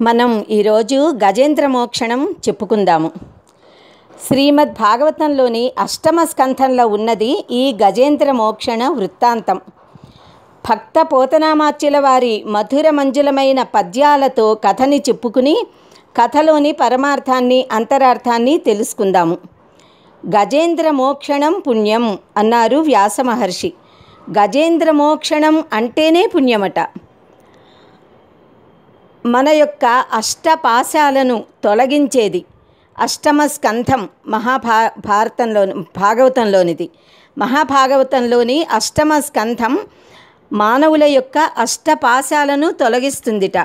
మనం ఈరోజు గజేంద్ర మోక్షణం చెప్పుకుందాము. శ్రీమద్ భాగవతంలోని అష్టమ స్కంధంలో ఉన్నది ఈ గజేంద్ర మోక్షణ వృత్తాంతం. భక్త పోతనామాచ్యుల వారి మధుర మంజులమైన పద్యాలతో కథని చెప్పుకుని కథలోని పరమార్థాన్ని అంతరార్థాన్ని తెలుసుకుందాము. గజేంద్ర మోక్షణం పుణ్యం అన్నారు వ్యాస మహర్షి. గజేంద్ర మోక్షణం అంటేనే పుణ్యమట. మన యొక్క అష్టపాశాలను తొలగించేది అష్టమ స్కంధం భాగవతంలోనిది. మహాభాగవతంలోని అష్టమ స్కంధం మానవుల యొక్క అష్టపాశాలను తొలగిస్తుందిట.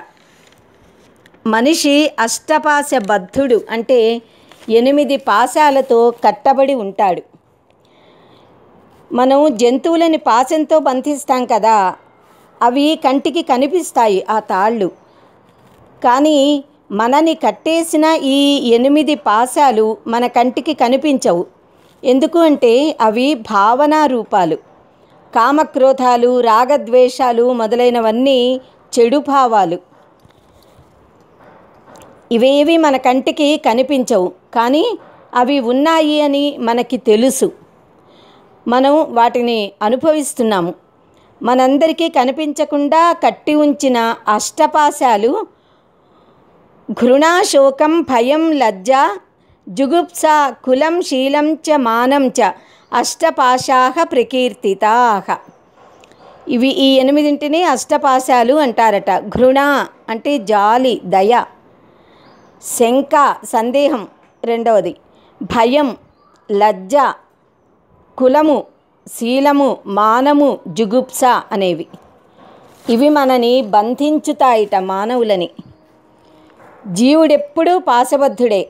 మనిషి అష్టపాశ బద్ధుడు, అంటే 8 పాశాలతో కట్టబడి ఉంటాడు. మనం జంతువులని పాశంతో బంధిస్తాం కదా, అవి కంటికి కనిపిస్తాయి ఆ తాళ్ళు. కానీ మనని కట్టేసిన ఈ 8 పాశాలు మన కంటికి కనిపించవు. ఎందుకు అంటే అవి భావనా రూపాలు. కామక్రోధాలు, రాగద్వేషాలు మొదలైనవన్నీ చెడు భావాలు. ఇవేవి మన కంటికి కనిపించవు, కానీ అవి ఉన్నాయి అని మనకి తెలుసు. మనం వాటిని అనుభవిస్తున్నాము. మనందరికీ కనిపించకుండా కట్టి ఉంచిన అష్టపాశాలు ఘృణాశోకం భయం లజ్జ జుగుప్స కులం శీలం చ మానం చ అష్టపాశాః ప్రకీర్తితాః. ఇవి ఈ 8 అష్టపాశాలు అంటారట. ఘృణ అంటే జాలి, దయ. శంక సందేహం రెండవది. భయం, లజ్జ, కులము, శీలము, మానము, జుగుప్స అనేవి. ఇవి మనని బంధించుతాయిట, మానవులని. జీవుడెప్పుడూ పాశబద్ధుడే,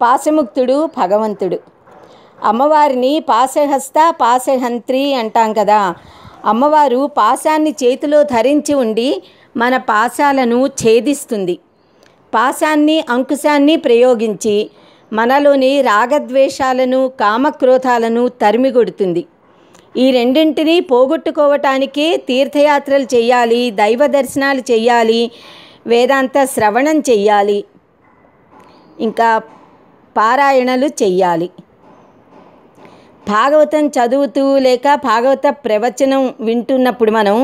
పాశముక్తుడు భగవంతుడు. అమ్మవారిని పాశహస్త పాశహంత్రి అంటాం కదా. అమ్మవారు పాశాన్ని చేతిలో ధరించి ఉండి మన పాశాలను ఛేదిస్తుంది. పాశాన్ని అంకుశాన్ని ప్రయోగించి మనలోని రాగద్వేషాలను కామక్రోధాలను తరిమికొడుతుంది. ఈ రెండింటినీ పోగొట్టుకోవటానికే తీర్థయాత్రలు చేయాలి, దైవ దర్శనాలు చేయాలి, వేదాంత శ్రవణం చెయ్యాలి, ఇంకా పారాయణలు చెయ్యాలి. భాగవతం చదువుతూ లేక భాగవత ప్రవచనం వింటున్నప్పుడు మనం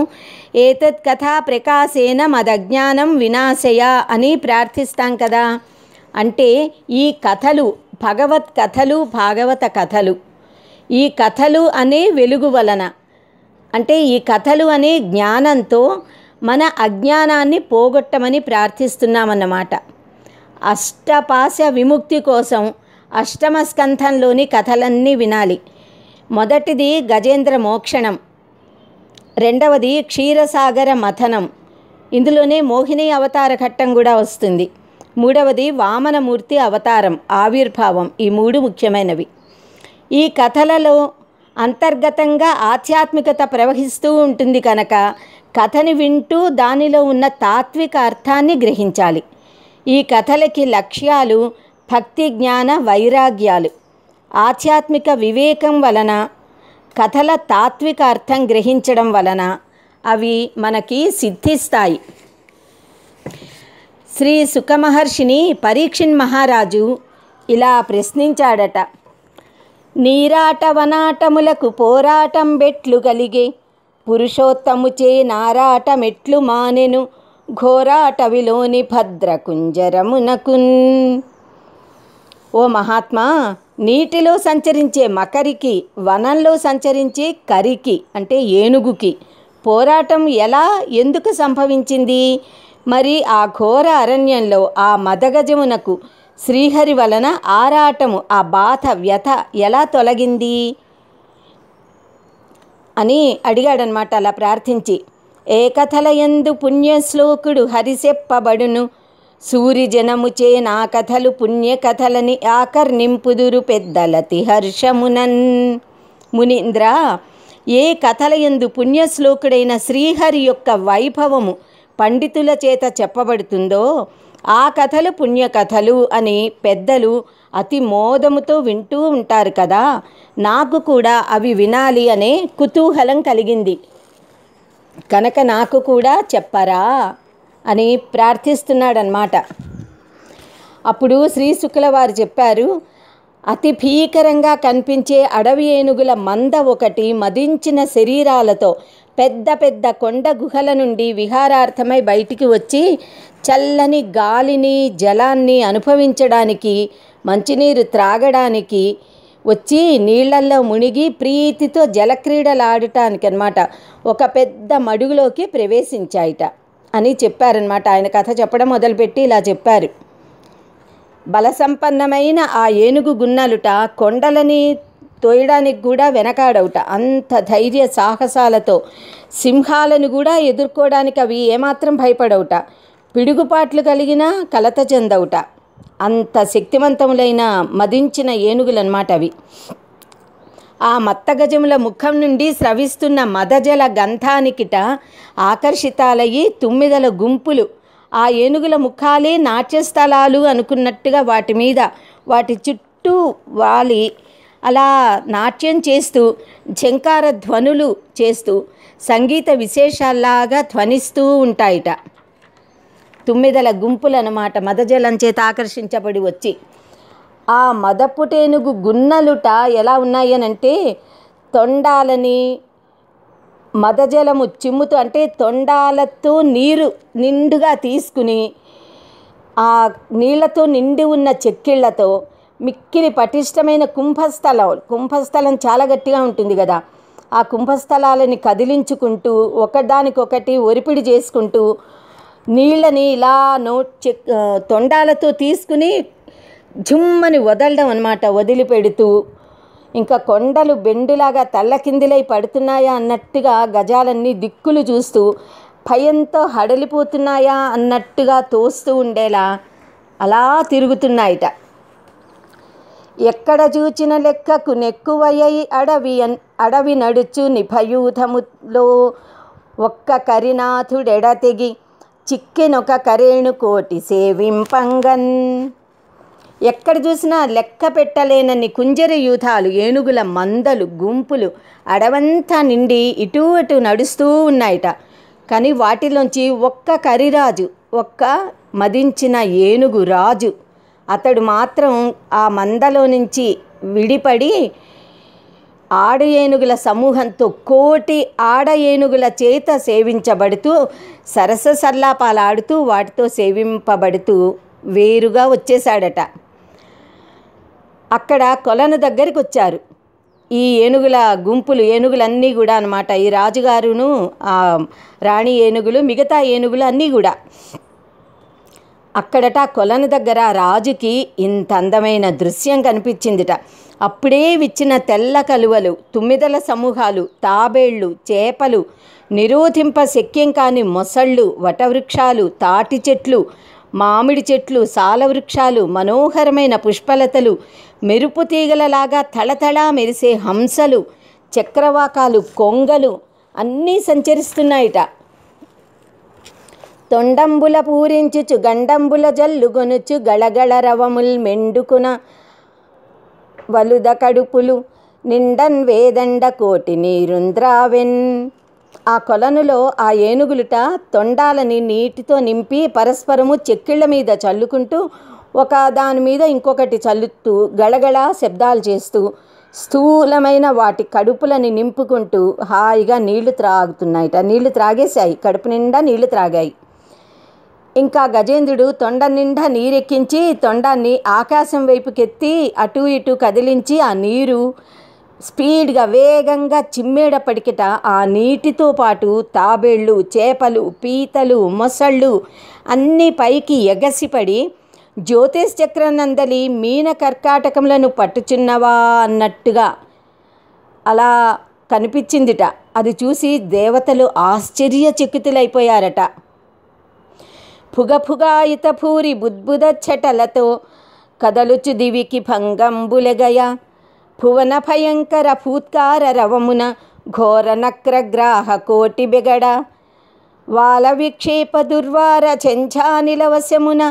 ఏతత్ కథా ప్రకాశేన మదజ్ఞానం వినాశయ అని ప్రార్థిస్తాం కదా. అంటే ఈ కథలు భగవత్ కథలు, భాగవత కథలు. ఈ కథలు అనే వెలుగు వలన, అంటే ఈ కథలు అనే జ్ఞానంతో మన అజ్ఞానాన్ని పోగొట్టమని ప్రార్థిస్తున్నామన్నమాట. అష్టపాశ విముక్తి కోసం అష్టమ స్కంధంలోని కథలన్నీ వినాలి. మొదటిది గజేంద్ర మోక్షణం, రెండవది క్షీరసాగర మథనం, ఇందులోనే మోహిని అవతార ఘట్టం కూడా వస్తుంది. మూడవది వామనమూర్తి అవతారం, ఆవిర్భావం. ఈ 3 ముఖ్యమైనవి. ఈ కథలలో అంతర్గతంగా ఆధ్యాత్మికత ప్రవహిస్తూ ఉంటుంది కనుక కథని వింటూ దానిలో ఉన్న తాత్విక అర్థాన్ని గ్రహించాలి. ఈ కథలకి లక్ష్యాలు భక్తి, జ్ఞాన, వైరాగ్యాలు. ఆధ్యాత్మిక వివేకం వలన, కథల తాత్విక అర్థం గ్రహించడం వలన అవి మనకి సిద్ధిస్తాయి. శ్రీ సుఖమహర్షిని పరీక్షిన్ మహారాజు ఇలా ప్రశ్నించాడట. నీరాట వనాటములకు పోరాటం బెట్లు కలిగే, పురుషోత్తముచే నారాట మెట్లు మానెను, ఘోరాటవిలోని భద్రకుంజరమునకున్. ఓ మహాత్మా, నీటిలో సంచరించే మకరికి, వనంలో సంచరించే కరికి అంటే ఏనుగుకి పోరాటం ఎందుకు సంభవించింది? మరి ఆ ఘోర అరణ్యంలో ఆ మదగజమునకు శ్రీహరి వలన ఆరాటము, ఆ బాధ, వ్యథ ఎలా తొలగింది అని అడిగాడనమాట. అలా ప్రార్థించి, ఏ కథలయందు పుణ్యశ్లోకుడు హరిసెప్పబడును, సూరిజనముచే నా కథలు పుణ్య కథలని ఆకర్నింపుదురు పెద్దలతి హర్షమునన్. మునీంద్ర, ఏ కథలయందు పుణ్యశ్లోకుడైన శ్రీహరి యొక్క వైభవము పండితుల చేత చెప్పబడుతుందో ఆ కథలు పుణ్యకథలు అని పెద్దలు అతి మోదముతో వింటూ ఉంటారు కదా. నాకు కూడా అవి వినాలి అనే కుతూహలం కలిగింది కనుక నాకు కూడా చెప్పరా అని ప్రార్థిస్తున్నాడనమాట. అప్పుడు శ్రీ శుక్ల వారు చెప్పారు, అతి భీకరంగా కనిపించే అడవి ఏనుగుల మంద ఒకటి మదించిన శరీరాలతో పెద్ద పెద్ద కొండ గుహల నుండి విహారార్థమై బయటికి వచ్చి చల్లని గాలిని జలాన్ని అనుభవించడానికి, మంచినీరు త్రాగడానికి వచ్చి నీళ్లల్లో మునిగి ప్రీతితో జలక్రీడలాడటానికి అన్నమాట ఒక పెద్ద మడుగులోకి ప్రవేశించాయిట అని చెప్పారనమాట. ఆయన కథ చెప్పడం మొదలుపెట్టి ఇలా చెప్పారు. బలసంపన్నమైన ఆ ఏనుగు గున్నలుట కొండలని తోయడానికి కూడా వెనకాడవుట. అంత ధైర్య సాహసాలతో సింహాలను కూడా ఎదుర్కోవడానికి అవి ఏమాత్రం భయపడవుట. పిడుగుపాట్లు కలిగిన కలత చెందవుట. అంత శక్తివంతములైన మదించిన ఏనుగులన్నమాట అవి. ఆ మత్తగజముల ముఖం నుండి స్రవిస్తున్న మదజల గంధానికిట ఆకర్షితాలయ్యి తుమ్మిదల గుంపులు ఆ ఏనుగుల ముఖాలే నాట్యస్థలాలు అనుకున్నట్టుగా వాటి మీద వాటి చుట్టూ వాలి అలా నాట్యం చేస్తూ ఝంకార ధ్వనులు చేస్తూ సంగీత విశేషాల్లాగా ధ్వనిస్తూ ఉంటాయిట. తుమ్మిదల గుంపులు అన్నమాట మదజలం చేత ఆకర్షించబడి వచ్చి. ఆ మదపుటేనుగు గున్నలుట ఎలా ఉన్నాయి అనంటే తొండాలని మదజలము చిమ్ముతూ అంటే తొండాలతో నీరు నిండుగా తీసుకుని ఆ నీళ్లతో నిండి ఉన్న చెక్కిళ్లతో మిక్కిలి పటిష్టమైన కుంభస్థలం చాలా గట్టిగా ఉంటుంది కదా, ఆ కుంభస్థలాలని కదిలించుకుంటూ ఒకదానికొకటి ఒరిపిడి చేసుకుంటూ నీళ్ళని ఇలా తొండాలతో తీసుకుని జుమ్మని వదలడం అన్నమాట, వదిలిపెడుతూ ఇంకా కొండలు బెండులాగా తల్లకిందిలై పడుతున్నాయా అన్నట్టుగా గజాలన్నీ దిక్కులు చూస్తూ భయంతో హడలిపోతున్నాయా అన్నట్టుగా తోస్తూ ఉండేలా అలా తిరుగుతున్నాయిట. ఎక్కడ చూచిన లెక్కకు నెక్కువయ్యి అడవి నడుచు నిభయూధములో ఒక్క కరినాథుడెడతెగి చిక్కెనొక కరేణు కోటి సేవింపంగన్. ఎక్కడ చూసినా లెక్క పెట్టలేనన్ని కుంజర యూథాలు ఏనుగుల మందలు గుంపులు అడవంతా నిండి ఇటు అటు నడుస్తూ ఉన్నాయిట. కానీ వాటిలోంచి ఒక్క కరిరాజు, ఒక్క మదించిన ఏనుగు రాజు, అతడు మాత్రం ఆ మందలో నుంచి విడిపడి ఆడ ఏనుగుల సమూహంతో కోటి ఆడ ఏనుగుల చేత సేవించబడుతూ సరస సల్లాపాలాడుతూ వాటితో సేవింపబడుతూ వేరుగా వచ్చేశాడట. అక్కడ కొలను దగ్గరికి వచ్చారు ఈ ఏనుగుల గుంపులు, ఏనుగులన్నీ కూడా అన్నమాట. ఈ రాజుగారును ఆ రాణి ఏనుగులు, మిగతా ఏనుగులు అన్నీ కూడా అక్కడట కొలను దగ్గర రాజుకి ఇంత అందమైన దృశ్యం కనిపించిందిట. అప్పుడే విచ్చిన తెల్ల కలువలు, తుమ్మిదల సమూహాలు, తాబేళ్లు, చేపలు, నిరోధింప శక్యం కాని మొసళ్ళు, వటవృక్షాలు, తాటి చెట్లు, మామిడి చెట్లు, సాలవృక్షాలు, మనోహరమైన పుష్పలతలు, మెరుపు తీగలలాగా తళతళా మెరిసే హంసలు, చక్రవాకాలు, కొంగలు అన్నీ సంచరిస్తున్నాయిట. తొండంబుల పూరించుచు గండంబుల జల్లుగొనుచు గళగళ రవముల్ మెండుకున వలుద కడుపులు నిండన్ వేదండ కోటి నీరుంద్రావెన్. ఆ కొలనులో ఆ ఏనుగులుట తొండాలని నీటితో నింపి పరస్పరము చెక్కిళ్ళ మీద చల్లుకుంటూ ఒక దాని మీద ఇంకొకటి చల్లుతూ గళగళ శబ్దాలు చేస్తూ స్థూలమైన వాటి కడుపులని నింపుకుంటూ హాయిగా నీళ్లు త్రాగుతున్నాయిట. నీళ్లు త్రాగేశాయి, కడుపు నిండా నీళ్లు త్రాగాయి. ఇంకా గజేంద్రుడు తొండ నిండా నీరెక్కించి తొండాన్ని ఆకాశం వైపుకెత్తి అటు ఇటు కదిలించి ఆ నీరు స్పీడ్గా వేగంగా చిమ్మేటప్పటికిట ఆ నీటితో పాటు తాబేళ్ళు, చేపలు, పీతలు, మొసళ్ళు అన్నీ పైకి ఎగసిపడి జ్యోతిష్ చక్రనందలి మీన కర్కాటకములను పట్టుచున్నవా అన్నట్టుగా అలా కనిపించిందిట. అది చూసి దేవతలు ఆశ్చర్యచకితులైపోయారట. ఫుగఫుగాయిత భూరి బుద్బుద చటలతో కదలుచు దివికి భంగంబులెగయ భువన భయంకర భూత్కార రవమున ఘోర నక్రగ్రాహ కోటి బెగడ వాల విక్షేప దుర్వార చెంఛానిలవశమున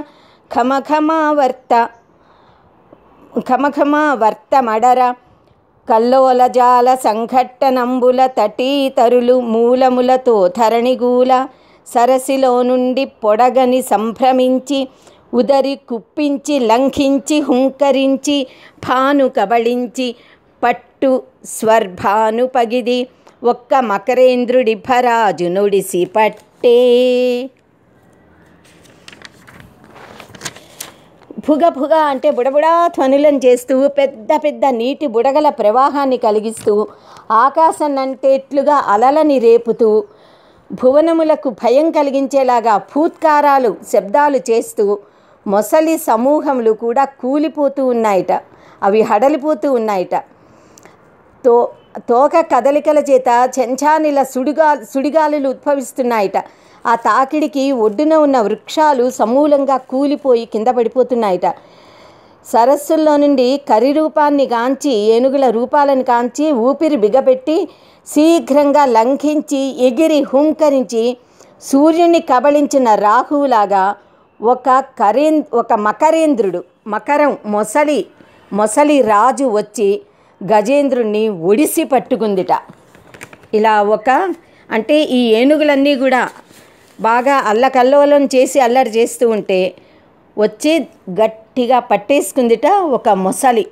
ఘమఘమావర్తమడర కల్లోలజాల సంఘట్టనంబుల తటీతరులు మూలములతో ధరణిగూల సరసిలో నుండి పొడగని సంభ్రమించి ఉదరి కుప్పించి లంఘించి హుంకరించి భాను కబళించి పట్టు స్వర్భాను పగిది ఒక్క మకరేంద్రుడి భరాజు నుడిసి పట్టే. భుగ భుగ అంటే బుడబుడా ధ్వనులను చేస్తూ పెద్ద పెద్ద నీటి బుడగల ప్రవాహాన్ని కలిగిస్తూ ఆకాశాన్నంటేట్లుగా అలలని రేపుతూ భువనములకు భయం కలిగించేలాగా ఫూత్కారాలు శబ్దాలు చేస్తూ మొసలి సమూహములు కూడా కూలిపోతూ ఉన్నాయట, అవి హడలిపోతూ ఉన్నాయట. తోక కదలికల చేత చెంచానిల సుడిగాలులు ఉద్భవిస్తున్నాయట. ఆ తాకిడికి ఒడ్డున ఉన్న వృక్షాలు సమూలంగా కూలిపోయి కింద పడిపోతున్నాయట. సరస్సుల్లో నుండి కరి రూపాన్ని కాంచి ఏనుగుల రూపాలను కాంచి ఊపిరి బిగబెట్టి శీఘ్రంగా లంఘించి ఎగిరి హుంకరించి సూర్యుని కబళించిన రాహువులాగా ఒక మకరేంద్రుడు మొసలి రాజు వచ్చి గజేంద్రుణ్ణి ఒడిసి పట్టుకుందిట. ఇలా అంటే ఈ ఏనుగులన్నీ కూడా బాగా అల్లకల్లోలం చేసి అల్లరి చేస్తూ ఉంటే వచ్చి గట్టిగా పట్టేసుకుందిట ఒక మొసలి.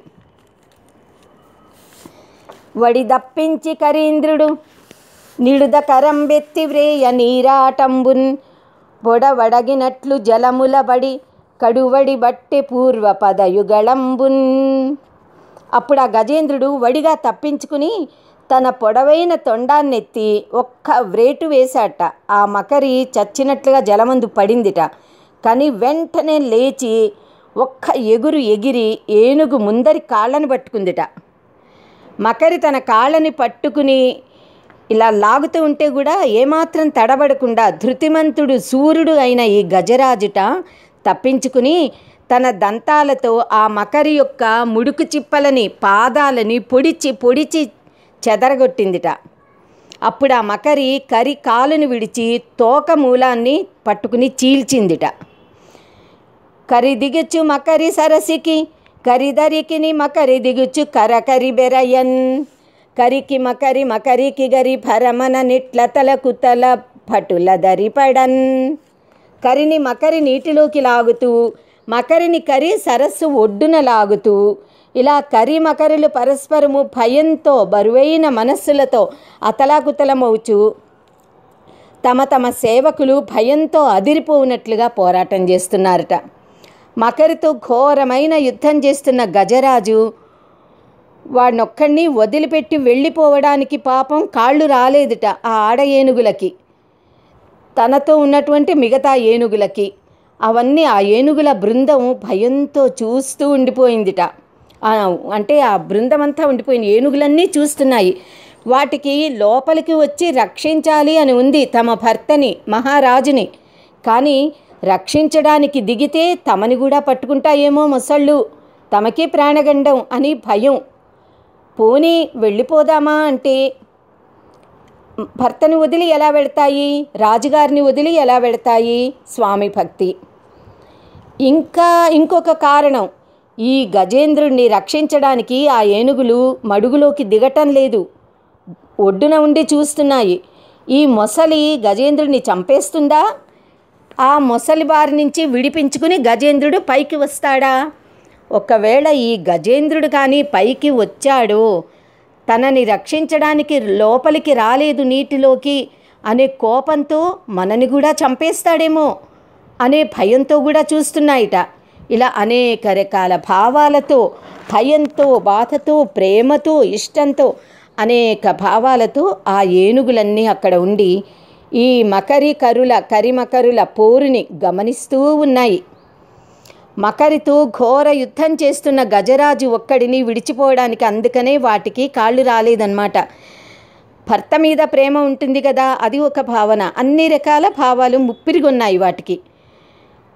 వడి దప్పించి కరీంద్రుడు నిడుద కరంబెత్తి వ్రేయ నీరాటంబున్ బొడవడగినట్లు జలముల బడి కడువడి బట్టె పూర్వ పదయుగళంబున్. అప్పుడు ఆ గజేంద్రుడు వడిగా తప్పించుకుని తన పొడవైన తొండాన్నెత్తి ఒక్క వ్రేటు వేశాట. ఆ మకరి చచ్చినట్లుగా జలమందు పడిందిట. కానీ వెంటనే లేచి ఒక్క ఎగురు ఎగిరి ఏనుగు ముందరి కాళ్ళని పట్టుకుందిట. మకరి తన కాళ్ళని పట్టుకుని ఇలా లాగుతూ ఉంటే కూడా ఏమాత్రం తడబడకుండా ధృతిమంతుడు సూర్యుడు అయిన ఈ గజరాజుట తప్పించుకుని తన దంతాలతో ఆ మకరి యొక్క ముడుకు చిప్పలని పాదాలని పొడిచి చెదరగొట్టిందిట. అప్పుడు ఆ మకరి కరి కాలును విడిచి తోక మూలాన్ని పట్టుకుని చీల్చిందిట. కరి దిగుచు మకరి సరసికి కరిదరికిని మకరి దిగుచు కరకరి బెరయన్ కరికి మకరికి గరి భరమన నిట్ల తలకు తల భటుల దరిపడన్. కరిని మకరి నీటిలోకి లాగుతూ మకరిని కరి సరస్సు ఒడ్డున లాగుతూ ఇలా కరి మకరులు పరస్పరము భయంతో బరువైన మనస్సులతో అతలాకుతలమవుచు తమ సేవకులు భయంతో అదిరిపోవునట్లుగా పోరాటం చేస్తున్నారట. మకరితో ఘోరమైన యుద్ధం చేస్తున్న గజరాజు వాడినొక్కడిని వదిలిపెట్టి వెళ్ళిపోవడానికి పాపం కాళ్ళు రాలేదుట ఆ ఆడ ఏనుగులకి, తనతో ఉన్నటువంటి మిగతా ఏనుగులకి. అవన్నీ ఆ ఏనుగుల బృందం భయంతో చూస్తూ ఉండిపోయిందిట. అంటే ఆ బృందం అంతా ఉండిపోయింది, ఏనుగులన్నీ చూస్తున్నాయి. వాటికి లోపలికి వచ్చి రక్షించాలి అని ఉంది తమ భర్తని మహారాజుని. కానీ రక్షించడానికి దిగితే తమని కూడా పట్టుకుంటాయేమో మొసళ్ళు, తమకే ప్రాణగండం అని భయం. పోనీ వెళ్ళిపోదామా అంటే భర్తని వదిలి ఎలా వెళతాయి, రాజుగారిని వదిలి ఎలా వెళతాయి? స్వామి భక్తి. ఇంకొక కారణం, ఈ గజేంద్రుడిని రక్షించడానికి ఆ ఏనుగులు మడుగులోకి దిగటం లేదు, ఒడ్డున ఉండి చూస్తున్నాయి. ఈ మొసలి గజేంద్రుడిని చంపేస్తుందా? ఆ మొసలి బారి నుంచి విడిపించుకుని గజేంద్రుడు పైకి వస్తాడా? ఒకవేళ ఈ గజేంద్రుడు కానీ పైకి వచ్చాడో తనని రక్షించడానికి లోపలికి రాలేదు నీటిలోకి అనే కోపంతో మనని కూడా చంపేస్తాడేమో అనే భయంతో కూడా చూస్తున్నాయిట. ఇలా అనేక రకాల భావాలతో, భయంతో, బాధతో, ప్రేమతో, ఇష్టంతో, అనేక భావాలతో ఆ ఏనుగులన్నీ అక్కడ ఉండి ఈ కరిమకరుల పోరుని గమనిస్తూ ఉన్నాయి. మకరితో ఘోర యుద్ధం చేస్తున్న గజరాజు ఒక్కడిని విడిచిపోవడానికి అందుకనే వాటికి కాళ్ళు రాలేదన్నమాట. భర్త మీద ప్రేమ ఉంటుంది కదా, అది ఒక భావన. అన్ని రకాల భావాలు ముప్పిరిగొన్నాయి వాటికి.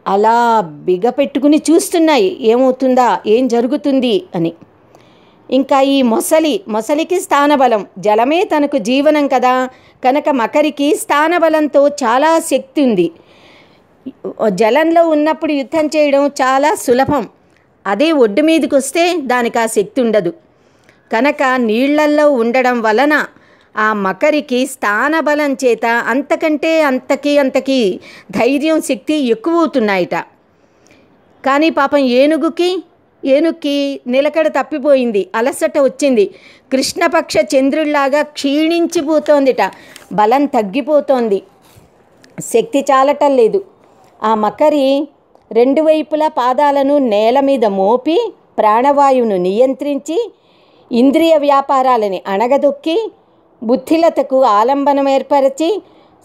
అలా బిగపెట్టుకుని చూస్తున్నాయి, ఏమవుతుందా, ఏం జరుగుతుంది అని. ఇంకా ఈ మొసలికి స్థానబలం, జలమే తనకు జీవనం కదా, కనుక మకరికి స్థానబలంతో చాలా శక్తి ఉంది. జలంలో ఉన్నప్పుడు యుద్ధం చేయడం చాలా సులభం. అదే ఒడ్డు మీదకి వస్తే దానికి ఆ శక్తి ఉండదు. కనుక నీళ్లల్లో ఉండడం వలన ఆ మకరికి స్థానబలం చేత అంతకంటే అంతకి ధైర్యం శక్తి ఎక్కువ అవుతున్నాయట. కానీ పాపం ఏనుగుకి నిలకడ తప్పిపోయింది, అలసట వచ్చింది. కృష్ణపక్ష చంద్రుల్లాగా క్షీణించిపోతోందిట, బలం తగ్గిపోతోంది, శక్తి చాలటం లేదు. ఆ మకరి రెండు వైపులా పాదాలను నేల మీద మోపి ప్రాణవాయువును నియంత్రించి ఇంద్రియ వ్యాపారాలని అణగదొక్కి బుద్ధిలతకు ఆలంబనం ఏర్పరిచి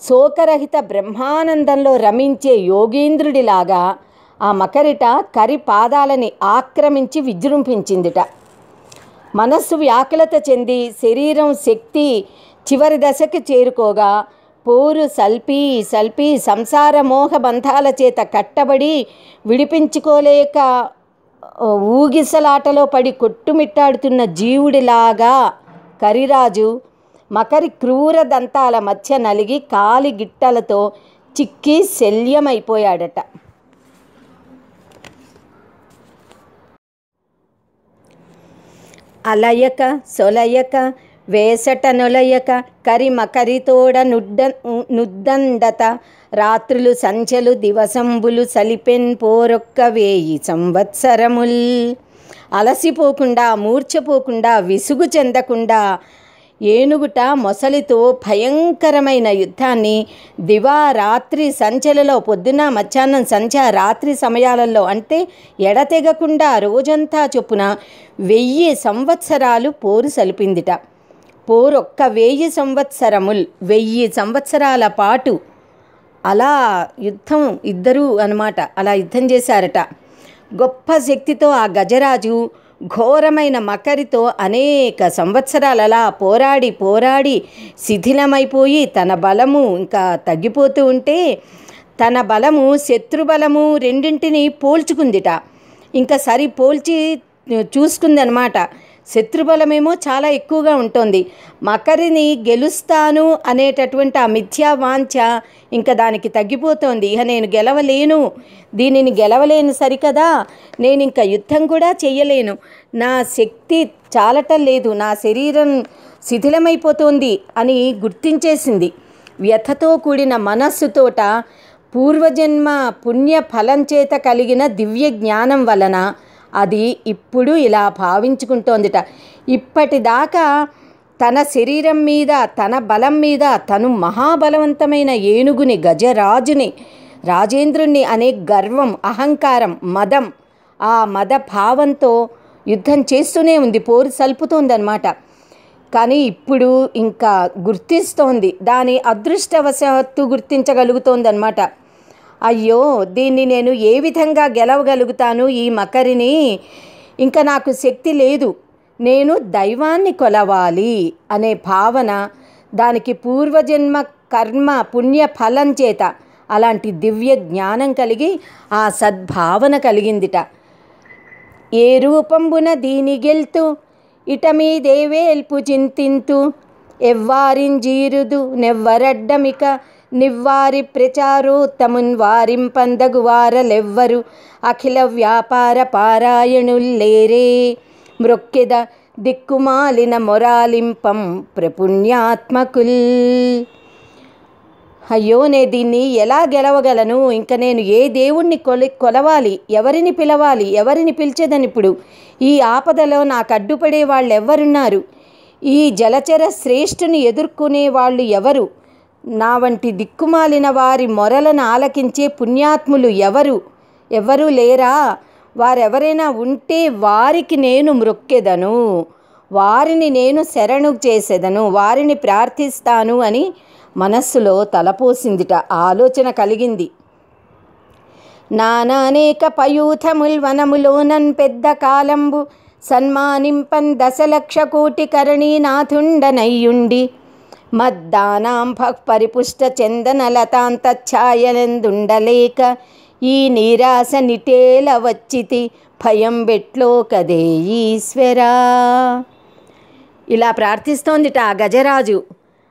శోకరహిత బ్రహ్మానందంలో రమించే యోగీంద్రుడిలాగా ఆ మకరిట కరి పాదాలని ఆక్రమించి విజృంభించిందిట. మనస్సు వ్యాకులత చెంది శరీరం శక్తి చివరి దశకు చేరుకోగా పోరు సల్పి సంసార మోహ బంధాల చేత కట్టబడి విడిపించుకోలేక ఊగిసలాటలో పడి కొట్టుమిట్టాడుతున్న జీవుడిలాగా కరిరాజు మకరి క్రూర దంతాల మధ్య నలిగి కాలి గిట్టలతో చిక్కి శల్యమైపోయాడట. అలయక సొలయక వేసట నొలయక కరి మకరితోడ నుద్దండత రాత్రులు సంచలు దివసంబులు సలిపెన్ పోరొక్క 1000 సంవత్సరముల్. అలసిపోకుండా మూర్ఛపోకుండా విసుగు చెందకుండా ఏనుగుట మొసలితో భయంకరమైన యుద్ధాన్ని దివారాత్రి సంచలలో పొద్దున మధ్యాహ్నం సంధ్య రాత్రి సమయాలలో అంటే ఎడతెగకుండా రోజంతా చొప్పున 1000 సంవత్సరాలు పోరు సలిపిందిట. పోరొక్క 1000 సంవత్సరముల్, 1000 సంవత్సరాల పాటు అలా యుద్ధం ఇద్దరు అన్నమాట, అలా యుద్ధం చేశారట. గొప్ప శక్తితో ఆ గజరాజు ఘోరమైన మకరితో అనేక సంవత్సరాలు అలా పోరాడి శిథిలమైపోయి తన బలము ఇంకా తగ్గిపోతూ ఉంటే తన బలము శత్రుబలము రెండింటినీ పోల్చుకుందిట. ఇంకా పోల్చి చూసుకుందనమాట. శత్రుబలమేమో చాలా ఎక్కువగా ఉంటుంది, మకరిని గెలుస్తాను అనేటటువంటి ఆ మిథ్యా వాంఛ ఇంకా దానికి తగ్గిపోతోంది. ఇక నేను గెలవలేను, దీనిని గెలవలేను సరికదా, నేను ఇంకా యుద్ధం కూడా చెయ్యలేను, నా శక్తి చాలటం లేదు, నా శరీరం శిథిలమైపోతోంది అని గుర్తించేసింది. వ్యథతో కూడిన మనస్సుతోట పూర్వజన్మ పుణ్య ఫలం చేత కలిగిన దివ్య జ్ఞానం వలన అది ఇప్పుడు ఇలా భావించుకుంటోందిట. ఇప్పటిదాకా తన శరీరం మీద తన బలం మీద తను మహాబలవంతమైన ఏనుగుని గజరాజుని రాజేంద్రుణ్ణి అనే గర్వం అహంకారం మదం ఆ మద భావంతో యుద్ధం చేస్తూనే ఉంది, పోరు సల్పుతోందన్నమాట. కానీ ఇప్పుడు ఇంకా గుర్తిస్తోంది, దాని అదృష్టవశాత్తు గుర్తించగలుగుతోందన్నమాట. అయ్యో దీన్ని నేను ఏ విధంగా గెలవగలుగుతాను, ఈ మకరిని, ఇంకా నాకు శక్తి లేదు, నేను దైవాన్ని కొలవాలి అనే భావన దానికి పూర్వజన్మ కర్మ పుణ్య ఫలం చేత అలాంటి దివ్య జ్ఞానం కలిగి ఆ సద్భావన కలిగిందిట. ఏ రూపంబున దీని గెల్తు ఇట మీదేవేల్పు చింతింతు ఎవ్వారింజీరుదు నెవ్వరడ్డమిక నివ్వారి ప్రచారోత్తమున్ వారింపందగు వారలెవ్వరు అఖిల వ్యాపార పారాయణుల్లేరే మృక్కెద దిక్కుమాలిన మొరాలింపం ప్రపుణ్యాత్మకుల్. అయ్యో నే దీన్ని ఎలా గెలవగలను, ఇంకా నేను ఏ దేవుణ్ణి కొలవాలి, ఎవరిని పిలవాలి, ఎవరిని పిలిచేదని ఇప్పుడు ఈ ఆపదలో నాకు అడ్డుపడే వాళ్ళు ఎవరున్నారు, ఈ జలచర శ్రేష్ఠుని ఎదుర్కొనే వాళ్ళు ఎవరు, నా వంటి దిక్కుమాలిన వారి మొరలను ఆలకించే పుణ్యాత్ములు ఎవరు లేరా, వారెవరైనా ఉంటే వారికి నేను మ్రొక్కెదను, వారిని నేను శరణు చేసేదను, వారిని ప్రార్థిస్తాను అని మనస్సులో తలపోసిందిట, ఆలోచన కలిగింది. నానానేక పయూథముల్ వనములోనన్ పెద్ద కాలంబు సన్మానింపన్ 10,00,000 కోటి కరణీనాథుండనయ్యుండి మద్దానాం పరిపుష్ట చందన లతాంతఛాయలందుండలేక ఈ నీరాస నిటేల వచ్చితి భయం బెట్లో కదే ఈశ్వరా. ఇలా ప్రార్థిస్తోందిట ఆ గజరాజు.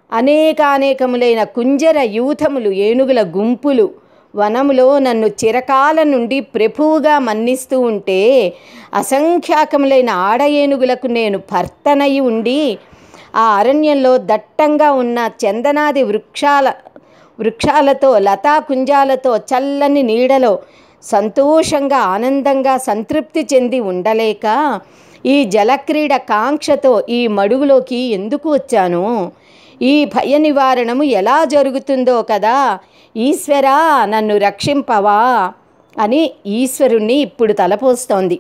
అనేకానేకములైన కుంజర యూథములు ఏనుగుల గుంపులు వనములో నన్ను చిరకాల నుండి ప్రభువుగా మన్నిస్తూ ఉంటే అసంఖ్యాకములైన ఆడ ఏనుగులకు నేను భర్తనయి ఉండి ఆ అరణ్యంలో దట్టంగా ఉన్న చందనాది వృక్షాలతో లతాకుంజాలతో చల్లని నీడలో సంతోషంగా ఆనందంగా సంతృప్తి చెంది ఉండలేక ఈ జలక్రీడ కాంక్షతో ఈ మడుగులోకి ఎందుకు వచ్చాను, ఈ భయ నివారణము ఎలా జరుగుతుందో కదా, ఈశ్వరా నన్ను రక్షింపవా అని ఈశ్వరుణ్ణి ఇప్పుడు తలపోస్తోంది.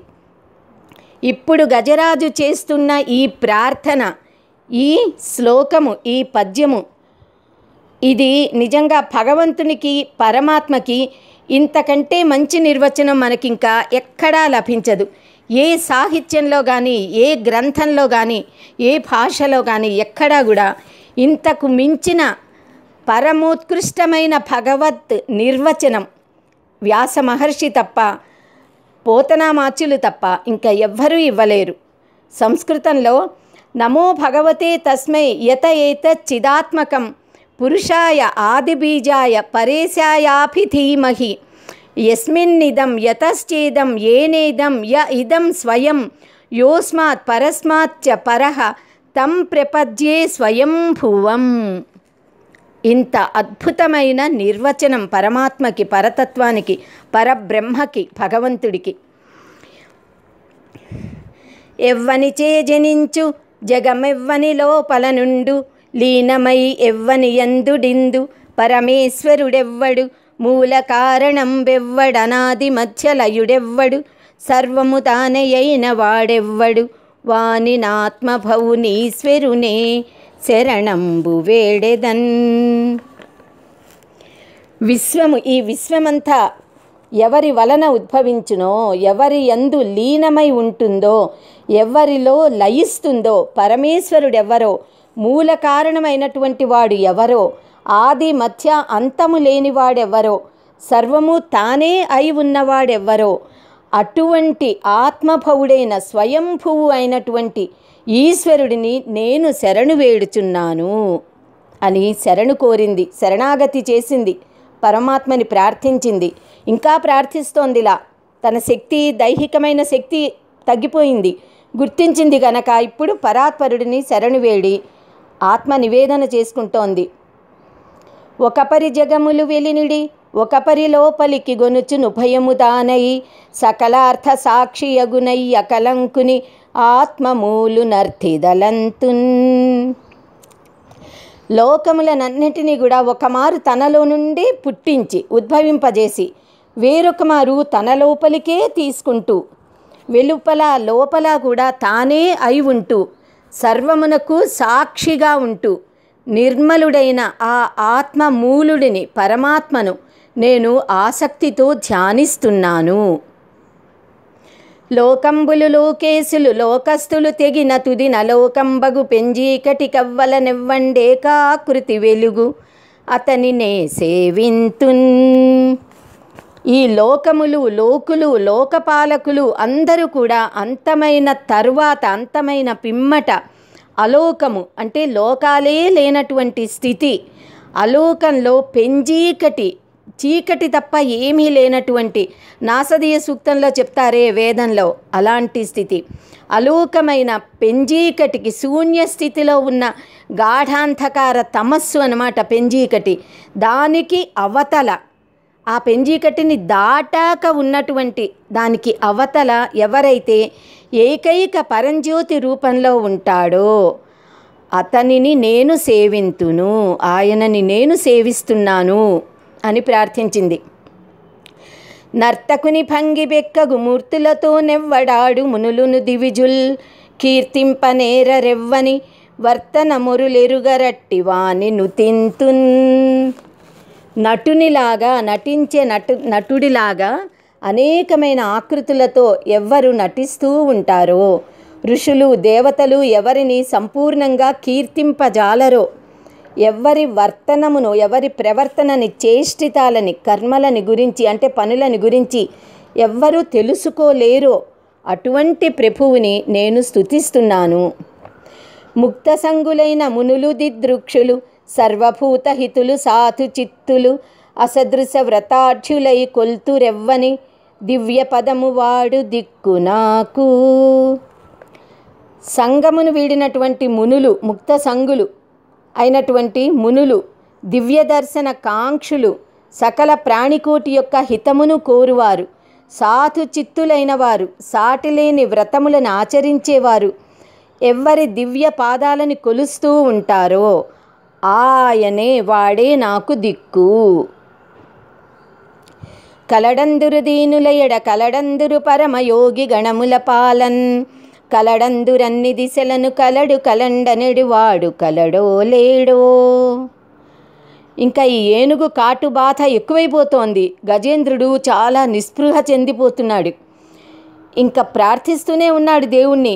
ఇప్పుడు గజరాజు చేస్తున్న ఈ ప్రార్థన, ఈ శ్లోకము, ఈ పద్యము, ఇది నిజంగా భగవంతునికి పరమాత్మకి ఇంతకంటే మంచి నిర్వచనం మనకింకా ఎక్కడా లభించదు. ఏ సాహిత్యంలో కానీ, ఏ గ్రంథంలో కానీ, ఏ భాషలో కానీ ఎక్కడా కూడా ఇంతకు మించిన పరమోత్కృష్టమైన భగవత్ నిర్వచనం వ్యాస మహర్షి తప్ప, పోతనామాచ్యులు తప్ప ఇంకా ఎవ్వరూ ఇవ్వలేరు. సంస్కృతంలో నమో భగవతే తస్మై యత ఏతత్ చిదాత్మకం పురుషాయ ఆదిబీజాయ పరేశాయాభిధీమహి యస్మిన్నిదం యతశ్చేదం ఏనేదం య ఇదం స్వయం యోస్మాత్ పరస్మాచ్చ పరః తం ప్రపద్యే స్వయంభువం. ఇంత అద్భుతమైన నిర్వచనం పరమాత్మకి, పరతత్వానికి, పరబ్రహ్మకి, భగవంతుడికి. ఎవ్వనిచే జనించు జగమెవ్వని లోపల నుండు లీనమై ఎవ్వని యందుడిందు పరమేశ్వరుడెవ్వడు మూల కారణం వెవ్వడనాది మధ్యలయుడెవ్వడు సర్వము తానయైన వాడెవ్వడు వాని నాత్మభౌనీశ్వరునే శరణంబు వేడెదన్. విశ్వము, ఈ విశ్వమంతా ఎవరి వలన ఉద్భవించునో, ఎవరి యందు లీనమై ఉంటుందో, ఎవరిలో లయిస్తుందో, పరమేశ్వరుడెవరో, మూల కారణమైనటువంటి వాడు ఎవరో, ఆది మధ్య అంతము లేనివాడెవరో, సర్వము తానే అయి ఉన్నవాడెవ్వరో, అటువంటి ఆత్మభవుడైన స్వయంభువు అయినటువంటి ఈశ్వరుడిని నేను శరణు వేడుచున్నాను అని శరణు కోరింది, శరణాగతి చేసింది, పరమాత్మని ప్రార్థించింది. ఇంకా ప్రార్థిస్తోందిలా. తన శక్తి, దైహికమైన శక్తి తగ్గిపోయింది, గుర్తించింది గనక ఇప్పుడు పరాత్పరుడిని శరణు వేడి ఆత్మ నివేదన చేసుకుంటోంది. ఒకపరి జగములు వెలినిడి ఒకపరి లోపలికి గొనుచును భయము దానై సకలార్థ సాక్షియగునై అకలంకుని ఆత్మమూలు నర్తిదలంతున్. లోకములనన్నిటినీ కూడా ఒకమారు తనలో నుండి పుట్టించి ఉద్భవింపజేసి వేరొక మారు తన లోపలికే తీసుకుంటూ వెలుపల లోపల కూడా తానే అయి ఉంటూ సర్వమునకు సాక్షిగా ఉంటూ నిర్మలుడైన ఆ ఆత్మమూలుడిని, పరమాత్మను నేను ఆసక్తితో ధ్యానిస్తున్నాను. లోకంబులు లోకేశులు లోకస్తులు తెగిన తుదిన లోకంబగు పెంజీకటి కవ్వల నెవ్వండేకాకృతి వెలుగు అతనినే సేవింతున్. ఈ లోకములు, లోకులు, లోకపాలకులు అందరూ కూడా అంతమైన తరువాత, అంతమైన పిమ్మట అలోకము అంటే లోకాలే లేనటువంటి స్థితి, అలోకంలో పెంజీకటి, చీకటి తప్ప ఏమీ లేనటువంటి, నాసదీయ సూక్తంలో చెప్తారే వేదంలో, అలాంటి స్థితి, అలోకమైన పెంజీకటికి, శూన్య స్థితిలో ఉన్న గాఢాంధకార తమస్సు అన్నమాట పెంజీకటి, దానికి అవతల, ఆ పెంజీకటిని దాటాక ఉన్నటువంటి దానికి అవతల ఎవరైతే ఏకైక పరంజ్యోతి రూపంలో ఉంటాడో అతనిని నేను సేవింతును, ఆయనని నేను సేవిస్తున్నాను అని ప్రార్థించింది. నర్తకుని భంగి బెక్కగు మూర్తులతో నెవ్వడాడు మునులును దివిజుల్ కీర్తింపనేరెవ్వని వర్తన మొరులెరుగరట్టి వాని నుతింతున్. నటునిలాగా నటించే నటుడిలాగా అనేకమైన ఆకృతులతో ఎవ్వరు నటిస్తూ ఉంటారో, ఋషులు దేవతలు ఎవరిని సంపూర్ణంగా కీర్తింపజాలరో, ఎవరి వర్తనమును, ఎవరి ప్రవర్తనని, చేష్టితాలని, కర్మలని గురించి అంటే పనులని గురించి ఎవ్వరూ తెలుసుకోలేరో అటువంటి ప్రభువుని నేను స్తుతిస్తున్నాను. ముక్తసంగులైన మునులు దిదృక్షులు సర్వభూతహితులు సాధు చిత్తులు అసదృశ వ్రతాఢ్యులై కొల్తురెవ్వని దివ్య పదము వాడు దిక్కు నాకు. సంగమును వీడినటువంటి మునులు, ముక్త సంగులు అయినటువంటి మునులు, దివ్య దర్శన కాంక్షులు, సకల ప్రాణికోటి యొక్క హితమును కోరువారు, సాధు చిత్తులైన వారు, సాటిలేని వ్రతములను ఆచరించేవారు, ఎవ్వరి దివ్య పాదాలని కొలుస్తూ ఉంటారో ఆయనే వాడే నాకు దిక్కు. కలడందురు దీనులయడ కలడందురు పరమయోగి గణముల పాలన్, కలడందురన్ని దిశలను కలడు కలండనెడు వాడు కలడో లేడో. ఇంకా ఈ ఏనుగు కాటు బాధ ఎక్కువైపోతోంది. గజేంద్రుడు చాలా నిస్పృహ చెందిపోతున్నాడు. ఇంకా ప్రార్థిస్తూనే ఉన్నాడు దేవుణ్ణి.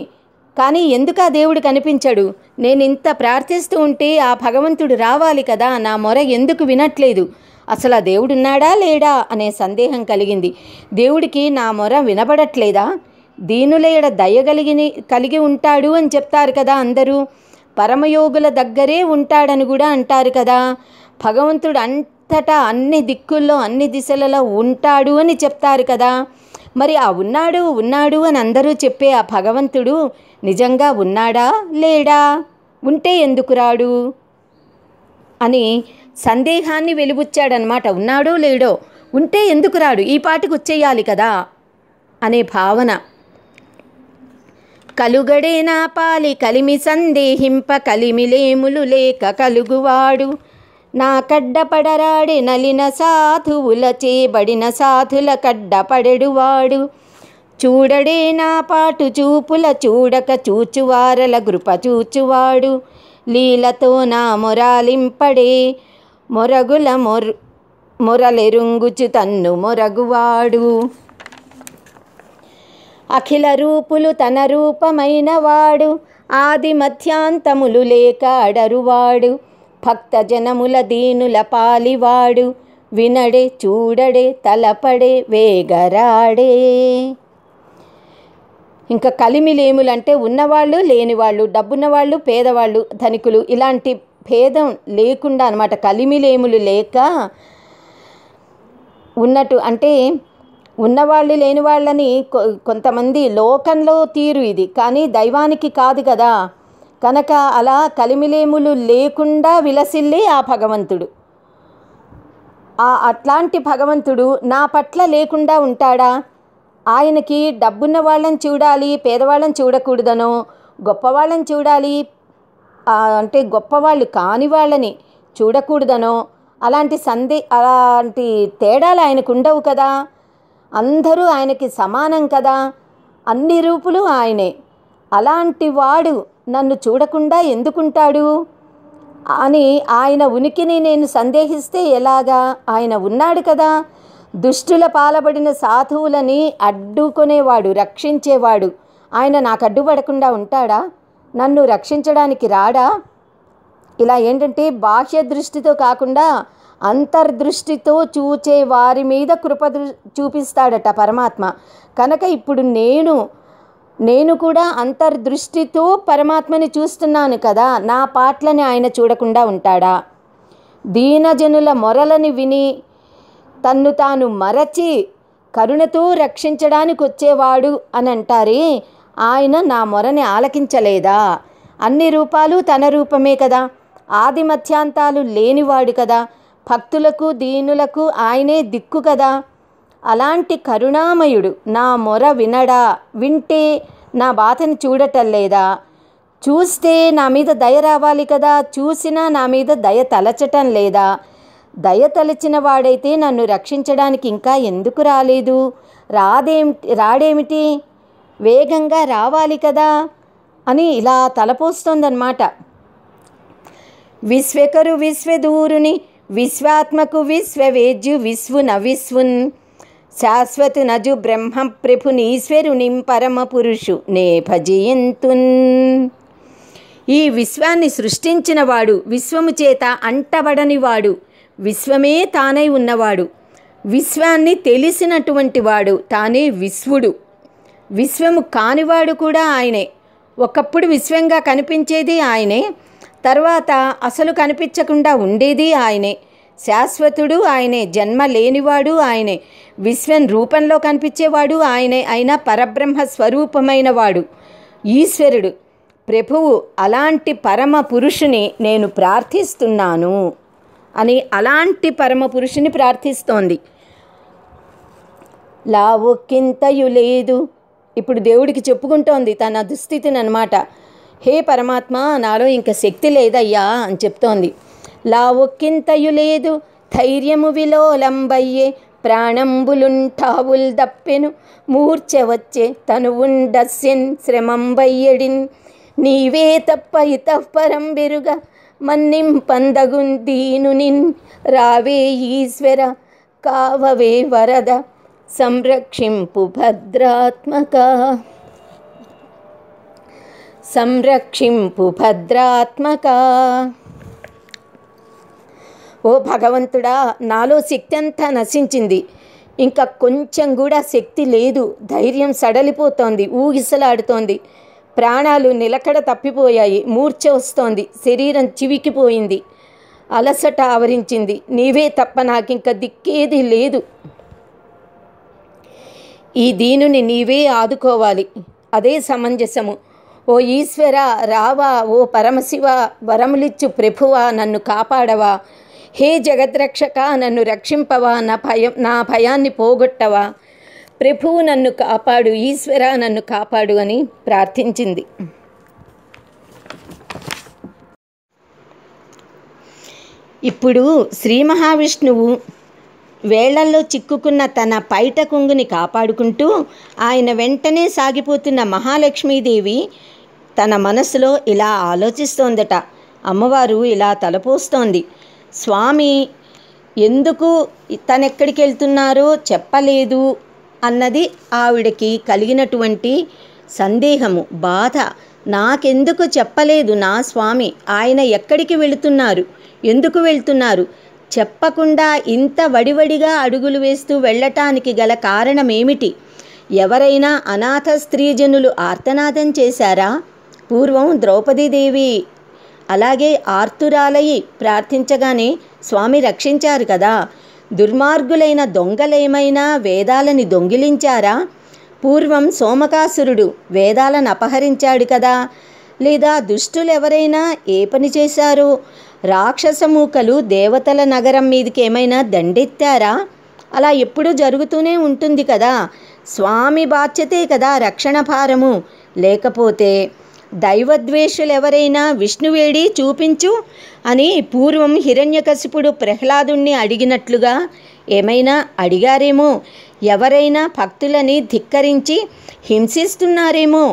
కానీ ఎందుకు ఆ దేవుడు కనిపించాడు? నేను ఇంత ప్రార్థిస్తూ ఉంటే ఆ భగవంతుడు రావాలి కదా, నా మొర ఎందుకు వినట్లేదు? అసలు ఆ దేవుడున్నాడా లేడా అనే సందేహం కలిగింది. దేవుడికి నా మొర వినబడట్లేదా? దీనులయడ కలిగి ఉంటాడు అని చెప్తారు కదా అందరూ. పరమయోగుల దగ్గరే ఉంటాడని కూడా అంటారు కదా. భగవంతుడు అంతటా అన్ని దిక్కుల్లో అన్ని దిశలలో ఉంటాడు అని చెప్తారు కదా. మరి ఆ ఉన్నాడు అని అందరూ చెప్పే ఆ భగవంతుడు నిజంగా ఉన్నాడా లేడా? ఉంటే ఎందుకు రాడు అని సందేహాన్ని వెలిబుచ్చాడనమాట. ఉన్నాడో లేడో, ఉంటే ఎందుకు రాడు, ఈ పాటికి వచ్చేయాలి కదా అనే భావన. కలుగడే నా పాలి కలిమి సందేహింప కలిమిలేములు లేక కలుగువాడు, నా కడ్డపడరాడే నలిన సాధువుల చేబడిన సాధుల కడ్డపడెడువాడు, చూడడే నా పాటు చూపుల చూడక చూచువారల గృప చూచువాడు, లీలతో నా మొరాలింపడే మొరగుల మొరలెరుంగుచు తన్ను మొరగువాడు, అఖిల రూపులు తన రూపమైన వాడు, ఆది మధ్యాంతములు లేక అడరువాడు, భక్త జనముల దీనుల పాలివాడు, వినడే చూడడే తలపడే వేగరాడే. ఇంకా కలిమిలేములంటే ఉన్నవాళ్ళు లేనివాళ్ళు, డబ్బున్నవాళ్ళు పేదవాళ్ళు ధనికులు ఇలాంటి భేదం లేకుండా అనమాట. కలిమిలేములు లేక ఉన్నట్టు అంటే ఉన్నవాళ్ళు లేని వాళ్ళని కొంతమంది లోకంలో తీరు ఇది, కానీ దైవానికి కాదు కదా. కనుక అలా కలిమిలేములు లేకుండా విలసిల్లి ఆ భగవంతుడు, అట్లాంటి భగవంతుడు నా పట్ల లేకుండా ఉంటాడా? ఆయనకి డబ్బున్న వాళ్ళని చూడాలి, పేదవాళ్ళని చూడకూడదనో, గొప్పవాళ్ళని చూడాలి అంటే గొప్పవాళ్ళు కాని వాళ్ళని చూడకూడదనో అలాంటి తేడాలు ఆయనకు ఉండవు కదా. అందరూ ఆయనకి సమానం కదా, అన్ని రూపులు ఆయనే. అలాంటి వాడు నన్ను చూడకుండా ఎందుకుంటాడు అని ఆయన ఉనికిని నేను సందేహిస్తే ఎలాగా? ఆయన ఉన్నాడు కదా. దుష్టుల పాలబడిన సాధువులని అడ్డుకునేవాడు, రక్షించేవాడు. ఆయన నాకు అడ్డుపడకుండా ఉంటాడా? నన్ను రక్షించడానికి రాడా? ఇలా ఏంటంటే బాహ్య దృష్టితో కాకుండా అంతర్దృష్టితో చూచే వారి మీద కృప చూపిస్తాడట పరమాత్మ. కనుక ఇప్పుడు నేను కూడా అంతర్దృష్టితో పరమాత్మని చూస్తున్నాను కదా, నా పాటలని ఆయన చూడకుండా ఉంటాడా? దీనజనుల మొరలని విని తన్ను తాను మరచి కరుణతో రక్షించడానికి వచ్చేవాడు అని అంటారే, ఆయన నా మొరని ఆలకించలేదా? అన్ని రూపాలు తన రూపమే కదా, ఆది మధ్యాంతాలు లేనివాడు కదా, భక్తులకు దీనులకు ఆయనే దిక్కు కదా. అలాంటి కరుణామయుడు నా మొర వినడా? వింటే నా బాధని చూడటం లేదా? చూస్తే నా మీద దయ రావాలి కదా, చూసినా నా మీద దయ తలచటం లేదా? దయ తలచిన వాడైతే నన్ను రక్షించడానికి ఇంకా ఎందుకు రాలేదు? రాడేమిటి? వేగంగా రావాలి కదా అని ఇలా తలపోస్తోందన్నమాట. విశ్వకరు విశ్వదూరుని విశ్వాత్మకు విశ్వవేద్యు విశ్వున విశ్వున్ శాశ్వతు నజు బ్రహ్మ ప్రభునీశ్వరుని పరమ పురుషు నే భజయంతున్. ఈ విశ్వాన్ని సృష్టించినవాడు, విశ్వము చేత అంటబడనివాడు, విశ్వమే తానై ఉన్నవాడు, విశ్వాన్ని తెలిసినటువంటి వాడు తానే విశ్వుడు. విశ్వము కానివాడు కూడా ఆయనే. ఒకప్పుడు విశ్వంగా కనిపించేది ఆయనే, తర్వాత అసలు కనిపించకుండా ఉండేది ఆయనే. శాశ్వతుడు ఆయనే, జన్మ లేనివాడు ఆయనే, విశ్వం రూపంలో కనిపించేవాడు ఆయనే అయిన పరబ్రహ్మ స్వరూపమైన వాడు ఈశ్వరుడు. ప్రభువు అలాంటి పరమ పురుషుని నేను ప్రార్థిస్తున్నాను అని అలాంటి పరమ పురుషుని ప్రార్థిస్తోంది. లావొక్కింతయు లేదు. ఇప్పుడు దేవుడికి చెప్పుకుంటోంది తన దుస్థితిని అన్నమాట. హే పరమాత్మ, నాలో ఇంక శక్తి లేదయ్యా అని చెప్తోంది. లావొక్కింతయు లేదు, ధైర్యము విలోలంబయ్యే, ప్రాణంబులుంఠావుల్ దప్పెను, మూర్ఛ వచ్చే తనువుండస్యన్ శ్రమంబయ్యడిన్, నీవే తప్ప ఇతఃపరం బెరుగ మన్నింపందగున్ దీనునిన్, రావే ఈశ్వర కావవే వరద సంరక్షింపు భద్రాత్మక. సంరక్షింపు భద్రాత్మక. ఓ భగవంతుడా, నాలో శక్తి అంతా నశించింది, ఇంకా కొంచెం కూడా శక్తి లేదు. ధైర్యం సడలిపోతోంది, ఊగిసలాడుతోంది, ప్రాణాలు నిలకడ తప్పిపోయాయి, మూర్ఛ వస్తోంది, శరీరం చివికిపోయింది, అలసట ఆవరించింది. నీవే తప్ప నాకింక దిక్కేది లేదు. ఈ దీనుని నీవే ఆదుకోవాలి, అదే సమంజసము. ఓ ఈశ్వర రావా, ఓ పరమశివ వరములిచ్చు ప్రభువా నన్ను కాపాడవా, హే జగద్రక్షక నన్ను రక్షింపవా, నా భయాన్ని పోగొట్టవా, ప్రభువు నన్ను కాపాడు, ఈశ్వర నన్ను కాపాడు అని ప్రార్థించింది. ఇప్పుడు శ్రీ మహావిష్ణువు వేళ్లల్లో చిక్కుకున్న తన పైట కొంగుని కాపాడుకుంటూ ఆయన వెంటనే సాగిపోతున్న మహాలక్ష్మీదేవి తన మనసులో ఇలా ఆలోచిస్తోందట. అమ్మవారు ఇలా తలపోస్తోంది. స్వామి ఎందుకు తనెక్కడికి వెళ్తున్నారో చెప్పలేదు అన్నది ఆవిడకి కలిగినటువంటి సందేహము, బాధ. నాకెందుకు చెప్పలేదు నా స్వామి, ఆయన ఎక్కడికి వెళుతున్నారు, ఎందుకు వెళ్తున్నారు, చెప్పకుండా ఇంత వడివడిగా అడుగులు వేస్తూ వెళ్ళటానికి గల కారణమేమిటి? ఎవరైనా అనాథ స్త్రీజనులు ఆర్తనాదం చేశారా? పూర్వం ద్రౌపదీదేవి అలాగే ఆర్తురాలయి ప్రార్థించగానే స్వామి రక్షించారు కదా. దుర్మార్గులైన దొంగలేమైనా వేదాలని దొంగిలించారా? పూర్వం సోమకాసురుడు వేదాలను అపహరించాడు కదా. లేదా దుష్టులెవరైనా ఏ పని చేశారో? రాక్షసమూకలు దేవతల నగరం మీదకి ఏమైనా దండెత్తారా? అలా ఎప్పుడూ జరుగుతూనే ఉంటుంది కదా. స్వామి బాధ్యతే కదా రక్షణ భారము. లేకపోతే దైవద్వేషులెవరైనా విష్ణువేడి చూపించు అని పూర్వం హిరణ్యకశిపుడు ప్రహ్లాదుణ్ణి అడిగినట్లుగా ఏమైనా అడిగారేమో? ఎవరైనా భక్తులని ధిక్కరించి హింసిస్తున్నారేమో?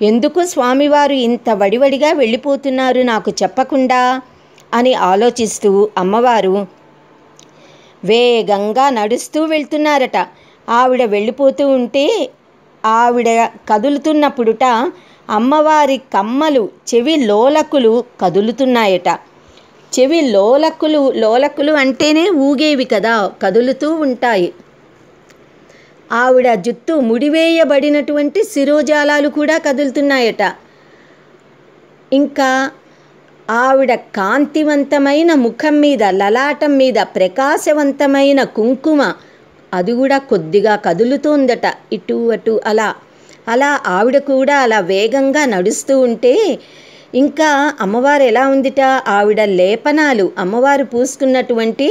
ఎందుకు స్వామివారు ఇంత వడివడిగా వెళ్ళిపోతున్నారు నాకు చెప్పకుండా అని ఆలోచిస్తూ అమ్మవారు వేగంగా నడుస్తూ వెళ్తున్నారట. ఆవిడ వెళ్ళిపోతూ ఉంటే ఆవిడ కదులుతున్నప్పుడుట అమ్మవారి కమ్మలు, చెవి లోలకులు కదులుతున్నాయట. చెవి లోలకులు అంటేనే ఊగేవి కదా, కదులుతూ ఉంటాయి. ఆవిడ జుత్తు ముడివేయబడినటువంటి శిరోజాలాలు కూడా కదులుతున్నాయట. ఇంకా ఆవిడ కాంతివంతమైన ముఖం మీద, లలాటం మీద ప్రకాశవంతమైన కుంకుమ అది కూడా కొద్దిగా కదులుతోందట, ఇటు అటు అలా ఆవిడ కూడా అలా వేగంగా నడుస్తూ ఉంటే ఇంకా అమ్మవారు ఎలా ఉందిట, ఆవిడ లేపనాలు, అమ్మవారు పూసుకున్నటువంటి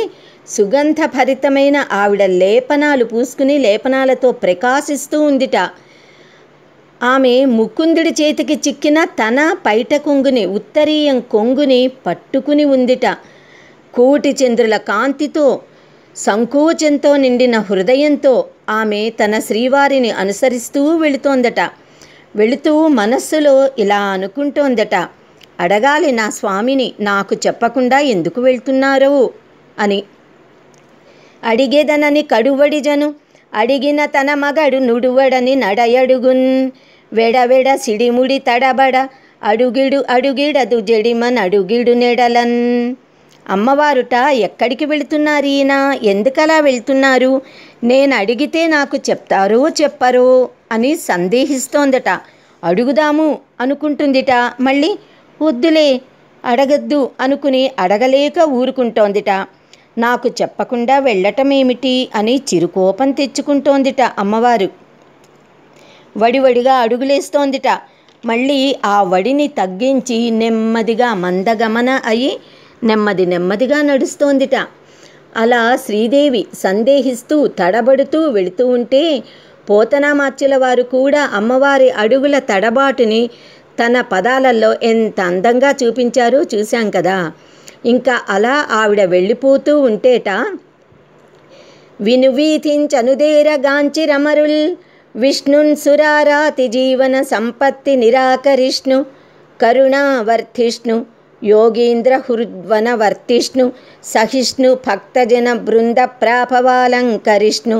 సుగంధభరితమైన ఆవిడ లేపనాలు పూసుకుని లేపనాలతో ప్రకాశిస్తూ ఉందిట. ఆమె ముకుందుడి చేతికి చిక్కిన తన పైట కొంగుని, ఉత్తరీయం కొంగుని పట్టుకుని ఉందిట. కోటి చంద్రుల కాంతితో, సంకోచంతో నిండిన హృదయంతో ఆమె తన శ్రీవారిని అనుసరిస్తూ వెళుతోందట. వెళుతూ మనస్సులో ఇలా అనుకుంటోందట, అడగాలి నా స్వామిని, నాకు చెప్పకుండా ఎందుకు వెళ్తున్నారో అని. అడిగేదనని కడువడిజను, అడిగిన తన మగడు నుడువడని నడయడుగున్, వెడవెడ సిడిముడి తడబడ, అడుగిడదు జడిమన్ అడుగిడు నెడలన్. అమ్మవారుట ఎక్కడికి వెళుతున్నారు ఈయన, ఎందుకలా వెళ్తున్నారు, నేను అడిగితే నాకు చెప్తారో చెప్పరో అని సందేహిస్తోందట. అడుగుదాము అనుకుంటుందిట, మళ్ళీ వద్దులే అడగద్దు అనుకుని అడగలేక ఊరుకుంటోందిట. నాకు చెప్పకుండా వెళ్ళటమేమిటి అని చిరుకోపం తెచ్చుకుంటోందిట అమ్మవారు. వడివడిగా అడుగులేస్తోందిట. మళ్ళీ ఆ వడిని తగ్గించి నెమ్మదిగా మందగమన అయి నెమ్మదిగా నడుస్తోందిట. అలా శ్రీదేవి సందేహిస్తూ తడబడుతూ వెళుతూ ఉంటే పోతనామాచ్యుల వారు కూడా అమ్మవారి అడుగుల తడబాటుని తన పదాలలో ఎంత అందంగా చూపించారో చూశాం కదా. ఇంకా అలా ఆవిడ వెళ్ళిపోతూ ఉంటేట, వినువీథించనుదేరగాంచి రమరుల్ విష్ణున్ సురారాతి జీవన సంపత్తి నిరాకరిష్ణు కరుణావర్తిష్ణు యోగీంద్ర హృద్వనవర్తిష్ణు సహిష్ణు భక్తజన బృంద ప్రాభవాలంకరిష్ణు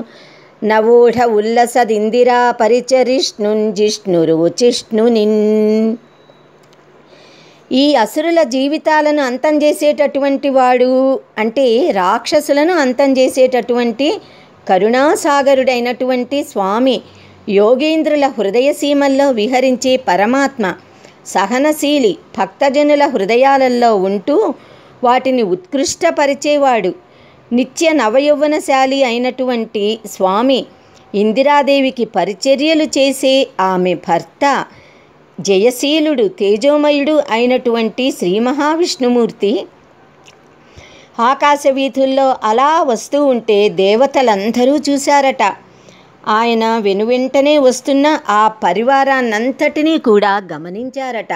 నవోఢ ఉల్లసదిందిరా పరిచరిష్ణున్ జిష్ణురుచిష్ణునిన్. ఈ అసురుల జీవితాలను అంతం చేసేటటువంటి వాడు అంటే రాక్షసులను అంతం చేసేటటువంటి కరుణాసాగరుడైనటువంటి స్వామి, యోగేంద్రుల హృదయసీమల్లో విహరించే పరమాత్మ, సహనశీలి, భక్తజనుల హృదయాలలో ఉంటూ వాటిని ఉత్కృష్టపరిచేవాడు, నిత్య నవయౌవనశాలి అయినటువంటి స్వామి, ఇందిరాదేవికి పరిచర్యలు చేసే ఆమె భర్త, జయశీలుడు తేజోమయుడు అయినటువంటి శ్రీ మహావిష్ణుమూర్తి ఆకాశ వీధుల్లో అలా వస్తూ ఉంటే దేవతలందరూ చూశారట. ఆయన వెనువెంటనే వస్తున్న ఆ పరివారాన్నంతటినీ కూడా గమనించారట.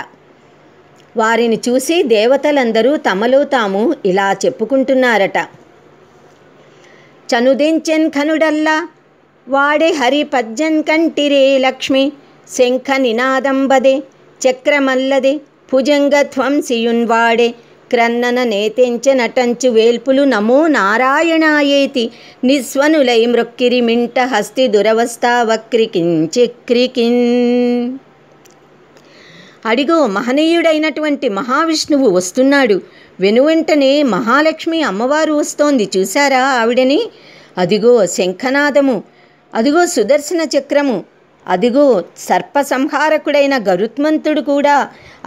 వారిని చూసి దేవతలందరూ తమలో తాము ఇలా చెప్పుకుంటున్నారట, చనుదెంచెన్ ఖనుడల్లా వాడే హరి పజ్జన్ కంటిరే లక్ష్మి శంఖ నినాదంబదే చక్రమల్లదే భుజంగధ్వంసియున్ వాడే క్రన్నన నేతెంచె నటంచు వేల్పులు నమో నారాయణాయేతి నిస్వనులై మృక్కిరి మింట హస్తి దురవస్థా వక్రికిన్ చక్రికిన్. అడిగో మహనీయుడైనటువంటి మహావిష్ణువు వస్తున్నాడు, వెనువెంటనే మహాలక్ష్మి అమ్మవారు వస్తోంది చూశారా ఆవిడని, అదిగో శంఖనాదము, అదిగో సుదర్శన చక్రము, అదిగో సర్పసంహారకుడైన గరుత్మంతుడు కూడా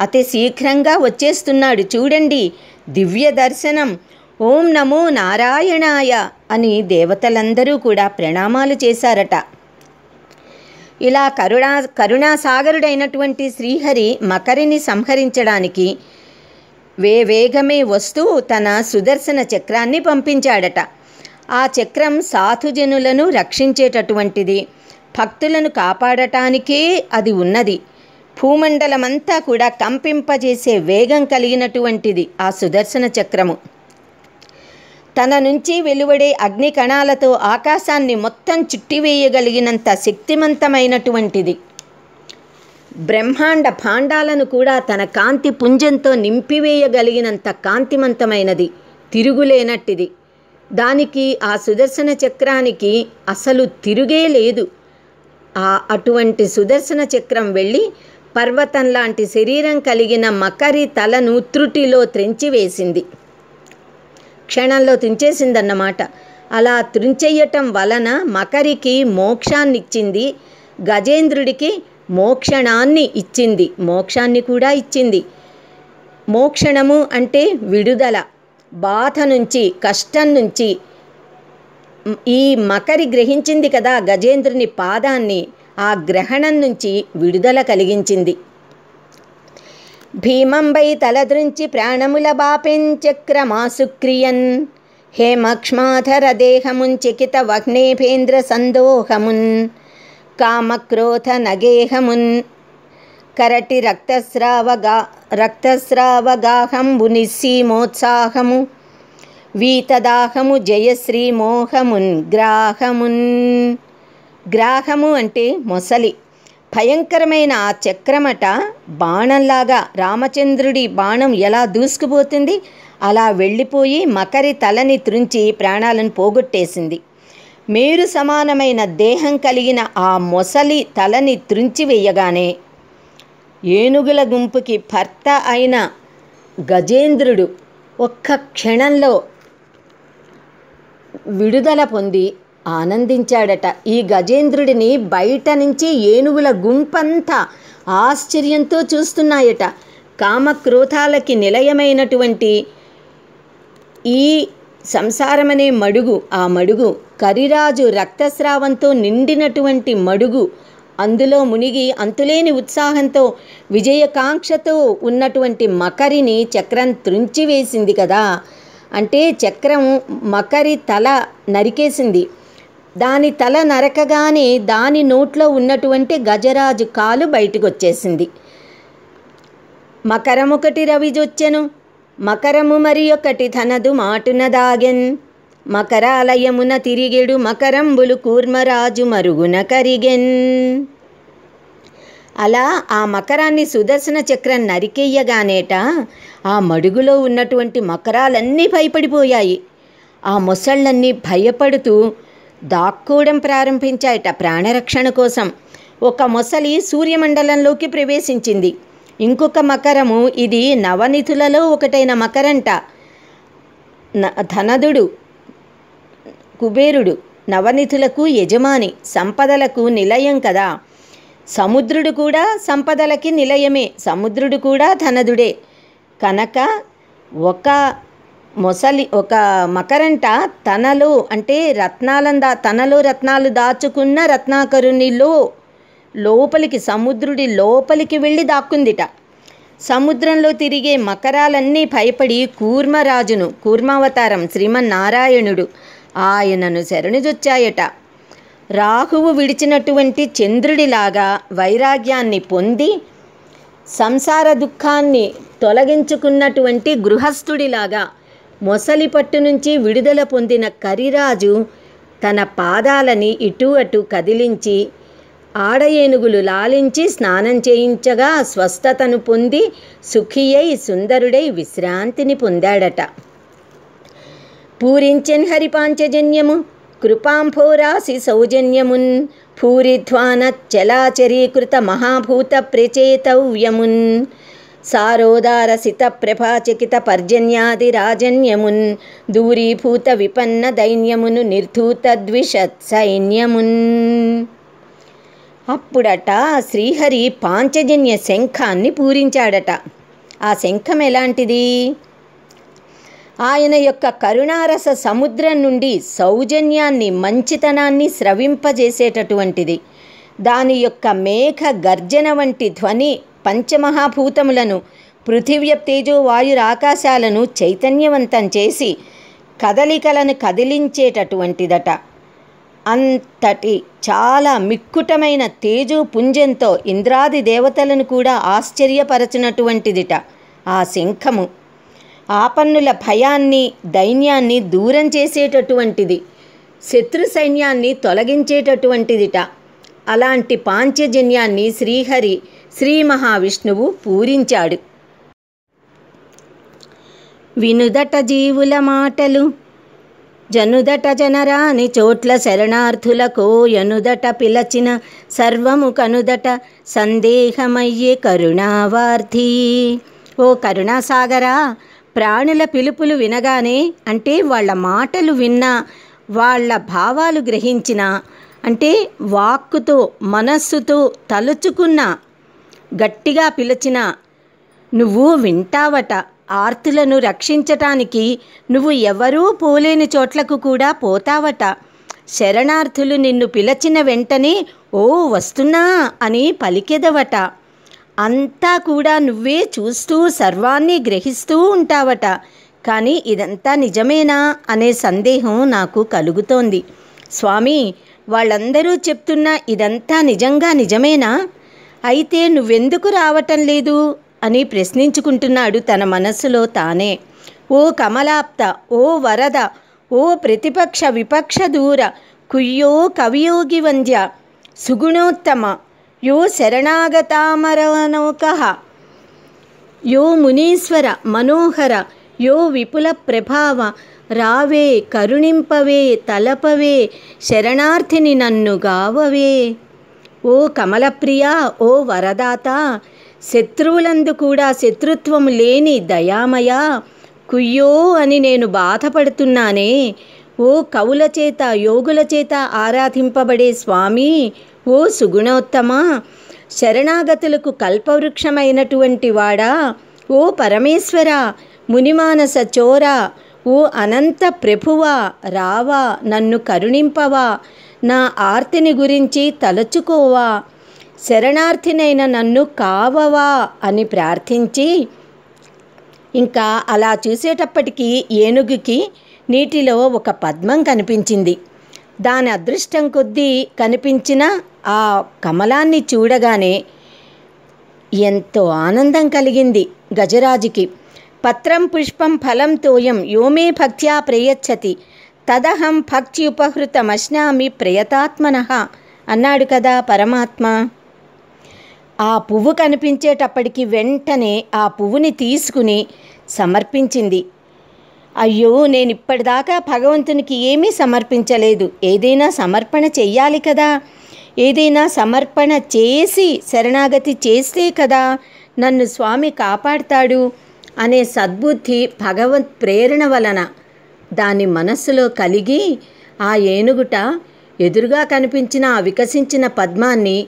అతి శీఘ్రంగా వచ్చేస్తున్నాడు చూడండి, దివ్య దర్శనం, ఓం నమో నారాయణాయ అని దేవతలందరూ కూడా ప్రణామాలు చేశారట. ఇలా కరుణాసాగరుడైనటువంటి శ్రీహరి మకరిని సంహరించడానికి వేగమే వస్తూ తన సుదర్శన చక్రాన్ని పంపించాడట. ఆ చక్రం సాధుజనులను రక్షించేటటువంటిది, భక్తులను కాపాడటానికే అది ఉన్నది. భూమండలమంతా కూడా కంపింపజేసే వేగం కలిగినటువంటిది ఆ సుదర్శన చక్రము. తన నుంచి వెలువడే అగ్ని కణాలతో ఆకాశాన్ని మొత్తం చుట్టివేయగలిగినంత శక్తిమంతమైనటువంటిది. బ్రహ్మాండ భాండాలను కూడా తన కాంతి పుంజంతో నింపివేయగలిగినంత కాంతిమంతమైనది, తిరుగులేనట్టిది. దానికి ఆ సుదర్శన చక్రానికి అసలు తిరుగే లేదు. అటువంటి సుదర్శన చక్రం వెళ్ళి పర్వతం లాంటి శరీరం కలిగిన మకరి తలను త్రుటిలో త్రెంచివేసింది, క్షణంలో తుంచేసిందన్నమాట. అలా త్రుంచెయ్యటం వలన మకరికి మోక్షాన్నిచ్చింది, గజేంద్రుడికి మోక్షణాన్ని ఇచ్చింది, మోక్షాన్ని కూడా ఇచ్చింది. మోక్షణము అంటే విడుదల, బాధ నుంచి, కష్టం నుంచి. ఈ మకరి గ్రహించింది కదా గజేంద్రుని పాదాన్ని, ఆ గ్రహణం నుంచి విడుదల కలిగించింది. భీమంబై తలదృంచి ప్రాణముల బాపెన్ చక్రమాసుక్రియన్ హేమక్ష్మాధర దేహమున్ చకిత వహ్నేభేంద్ర సందోహమున్ కామక్రోధ నగేహమున్ కరటి రక్తస్రావగాహంబు నిస్సీమోత్సాహము వీతదాహము జయశ్రీ మోహమున్ గ్రాహమున్. గ్రాహము అంటే మొసలి. భయంకరమైన ఆ చక్రమట బాణంలాగా, రామచంద్రుడి బాణం ఎలా దూసుకుపోతుంది అలా వెళ్ళిపోయి మకరి తలని త్రుంచి ప్రాణాలను పోగొట్టేసింది. మేరు సమానమైన దేహం కలిగిన ఆ మొసలి తలని త్రుంచి వేయగానే ఏనుగుల గుంపుకి భర్త అయిన గజేంద్రుడు ఒక్క క్షణంలో విడుదల పొంది ఆనందించాడట. ఈ గజేంద్రుడిని బయట నుంచి ఏనుగుల గుంపంతా ఆశ్చర్యంతో చూస్తున్నాయట. కామక్రోధాలకి నిలయమైనటువంటి ఈ సంసారమనే మడుగు, ఆ మడుగు కరిరాజు రక్తస్రావంతో నిండినటువంటి మడుగు, అందులో మునిగి అంతులేని ఉత్సాహంతో విజయకాంక్షతో ఉన్నటువంటి మకరిని చక్రం త్రుంచివేసింది కదా. అంటే చక్రం మకరి తల నరికేసింది. దాని తల నరకగానే దాని నోట్లో ఉన్నటువంటి గజరాజు కాలు బయటకు వచ్చేసింది. మకరమొకటి రవిజొచ్చెను, మకరము మరి ఒకటి తనదు మాటున దాగెన్, మకరాలయమున తిరిగెడు మకరంబులు కూర్మరాజు మరుగున కరిగెన్. అలా ఆ మకరాన్ని సుదర్శన చక్రం నరికెయ్యగానేట ఆ మడుగులో ఉన్నటువంటి మకరాలన్నీ భయపడిపోయాయి. ఆ మొసళ్ళన్నీ భయపడుతూ దాక్కోవడం ప్రారంభించాయట ప్రాణరక్షణ కోసం. ఒక మొసలి సూర్యమండలంలోకి ప్రవేశించింది. ఇంకొక మకరము, ఇది నవనిధులలో ఒకటైన మకరంట. ధనదుడు కుబేరుడు నవనిధులకు యజమాని, సంపదలకు నిలయం కదా. సముద్రుడు కూడా సంపదలకి నిలయమే, సముద్రుడు కూడా ధనదుడే కనుక ఒక మకరంట తనలో అంటే తనలో రత్నాలు దాచుకున్న రత్నాకరునిలో లోపలికి సముద్రుడి లోపలికి వెళ్ళి దాక్కుందిట. సముద్రంలో తిరిగే మకరాలన్నీ భయపడి కూర్మరాజును, కూర్మావతారం శ్రీమన్నారాయణుడు, ఆయనను శరణుజొచ్చాయట. రాహువు విడిచినటువంటి చంద్రుడిలాగా వైరాగ్యాన్ని పొంది సంసార దుఃఖాన్ని తొలగించుకున్నటువంటి గృహస్థుడిలాగా మొసలి పట్టు నుంచి విడుదల పొందిన కరిరాజు తన పాదాలని ఇటు అటు కదిలించి ఆడ ఏనుగులు లాలించి స్నానం చేయించగా స్వస్థతను పొంది సుఖియై సుందరుడై విశ్రాంతిని పొందాడట. పూరించెన్ హరిపాంచజన్యము కృపాంభోరాసి సౌజన్యమున్ పూరిధ్వాన చలాచరీకృత మహాభూత ప్రచేతవ్యమున్ సారోదారసిత ప్రభాచకిత పర్జన్యాది రాజన్యమున్ దూరీభూత విపన్న దైన్యమును నిర్ధూత ద్విషత్ సైన్యమున్. అప్పుడట శ్రీహరి పాంచజన్య శంఖాన్ని పూరించాడట. ఆ శంఖం ఎలాంటిది? ఆయన యొక్క కరుణారస సముద్రం నుండి సౌజన్యాన్ని, మంచితనాన్ని స్రవింపజేసేటటువంటిది. దాని యొక్క మేఘ గర్జన వంటి ధ్వని పంచమహాభూతములను, పృథివ్య తేజో వాయురాకాశాలను చైతన్యవంతం చేసి కదలికలను కదిలించేటటువంటిదట. అంతటి చాలా మిక్కుటమైన తేజో పుంజంతో ఇంద్రాది దేవతలను కూడా ఆశ్చర్యపరచినటువంటిదిట ఆ శంఖము. ఆపన్నుల భయాన్ని, దైన్యాన్ని దూరం చేసేటటువంటిది, శత్రు సైన్యాన్ని తొలగించేటటువంటిదిట. అలాంటి పాంచజన్యాన్ని శ్రీహరి, శ్రీ మహావిష్ణువు పూరించాడు. వినుదట జీవుల మాటలు జనుదట జనరాని చోట్ల శరణార్థులకో యనుదట పిలచిన సర్వము కనుదట సందేహమయ్యే కరుణావార్థి. ఓ కరుణాసాగరా, ప్రాణుల పిలుపులు వినగానే, అంటే వాళ్ళ మాటలు విన్నా, వాళ్ళ భావాలు గ్రహించినా, అంటే వాక్కుతో మనస్సుతో తలుచుకున్నా, గట్టిగా పిలిచినా నువ్వు వింటావట. ఆర్తులను రక్షించటానికి నువ్వు ఎవరూ పోలేని చోట్లకు కూడా పోతావట. శరణార్థులు నిన్ను పిలిచిన వెంటనే ఓ వస్తున్నా అని పలికెదవట. అంతా కూడా నువ్వే చూస్తూ సర్వాన్ని గ్రహిస్తూ ఉంటావట. కానీ ఇదంతా నిజమేనా అనే సందేహం నాకు కలుగుతోంది. స్వామి, వాళ్ళందరూ చెప్తున్నా ఇదంతా నిజమేనా? అయితే నువ్వెందుకు రావటం లేదు అని ప్రశ్నించుకుంటున్నాడు తన మనస్సులో తానే. ఓ కమలాప్త, ఓ వరద, ఓ ప్రతిపక్ష విపక్ష దూర, కుయ్యో కవియోగి వంద్య, సుగుణోత్తమ, యో శరణాగతామరవనౌకః, యో మునీశ్వర మనోహర, యో విపుల ప్రభావ, రావే కరుణింపవే తలపవే, శరణార్థిని నన్ను గావవే. ఓ కమలప్రియా, ఓ వరదాత, శత్రువులందు కూడా శత్రుత్వము లేని దయామయ, కుయ్యో అని నేను బాధపడుతున్నానే. ఓ కవుల చేత యోగుల చేత ఆరాధింపబడే స్వామి, ఓ సుగుణోత్తమ, శరణాగతులకు కల్పవృక్షమైనటువంటి వాడా, ఓ పరమేశ్వర, మునిమానస చోర, ఓ అనంత ప్రభువా, రావా, నన్ను కరుణింపవా, నా ఆర్తిని గురించి తలచుకోవా. శరణార్థినైన నన్ను కావవా అని ప్రార్థించి, ఇంకా అలా చూసేటప్పటికీ ఏనుగుకి నీటిలో ఒక పద్మం కనిపించింది. దాని అదృష్టం కొద్దీ కనిపించిన ఆ కమలాన్ని చూడగానే ఎంతో ఆనందం కలిగింది గజరాజుకి. పత్రం పుష్పం ఫలం తోయం యోమే భక్త్యా ప్రయచ్చతి తదహం భక్త్యుపహృతమశ్నామి ప్రయతాత్మనః అన్నాడు కదా పరమాత్మ. ఆ పువ్వు కనిపించేటప్పటికి వెంటనే ఆ పువ్వుని తీసుకుని సమర్పించింది. అయ్యో, నేను ఇప్పటిదాకా భగవంతునికి ఏమీ సమర్పించలేదు, ఏదైనా సమర్పణ చెయ్యాలి కదా, ఏదైనా సమర్పణ చేసి శరణాగతి చేస్తే కదా నన్ను స్వామి కాపాడుతాడు అనే సద్బుద్ధి భగవత్ ప్రేరణ వలన దాని మనస్సులో కలిగి ఆ ఏనుగుట ఎదురుగా కనిపించిన ఆ వికసించిన పద్మాన్ని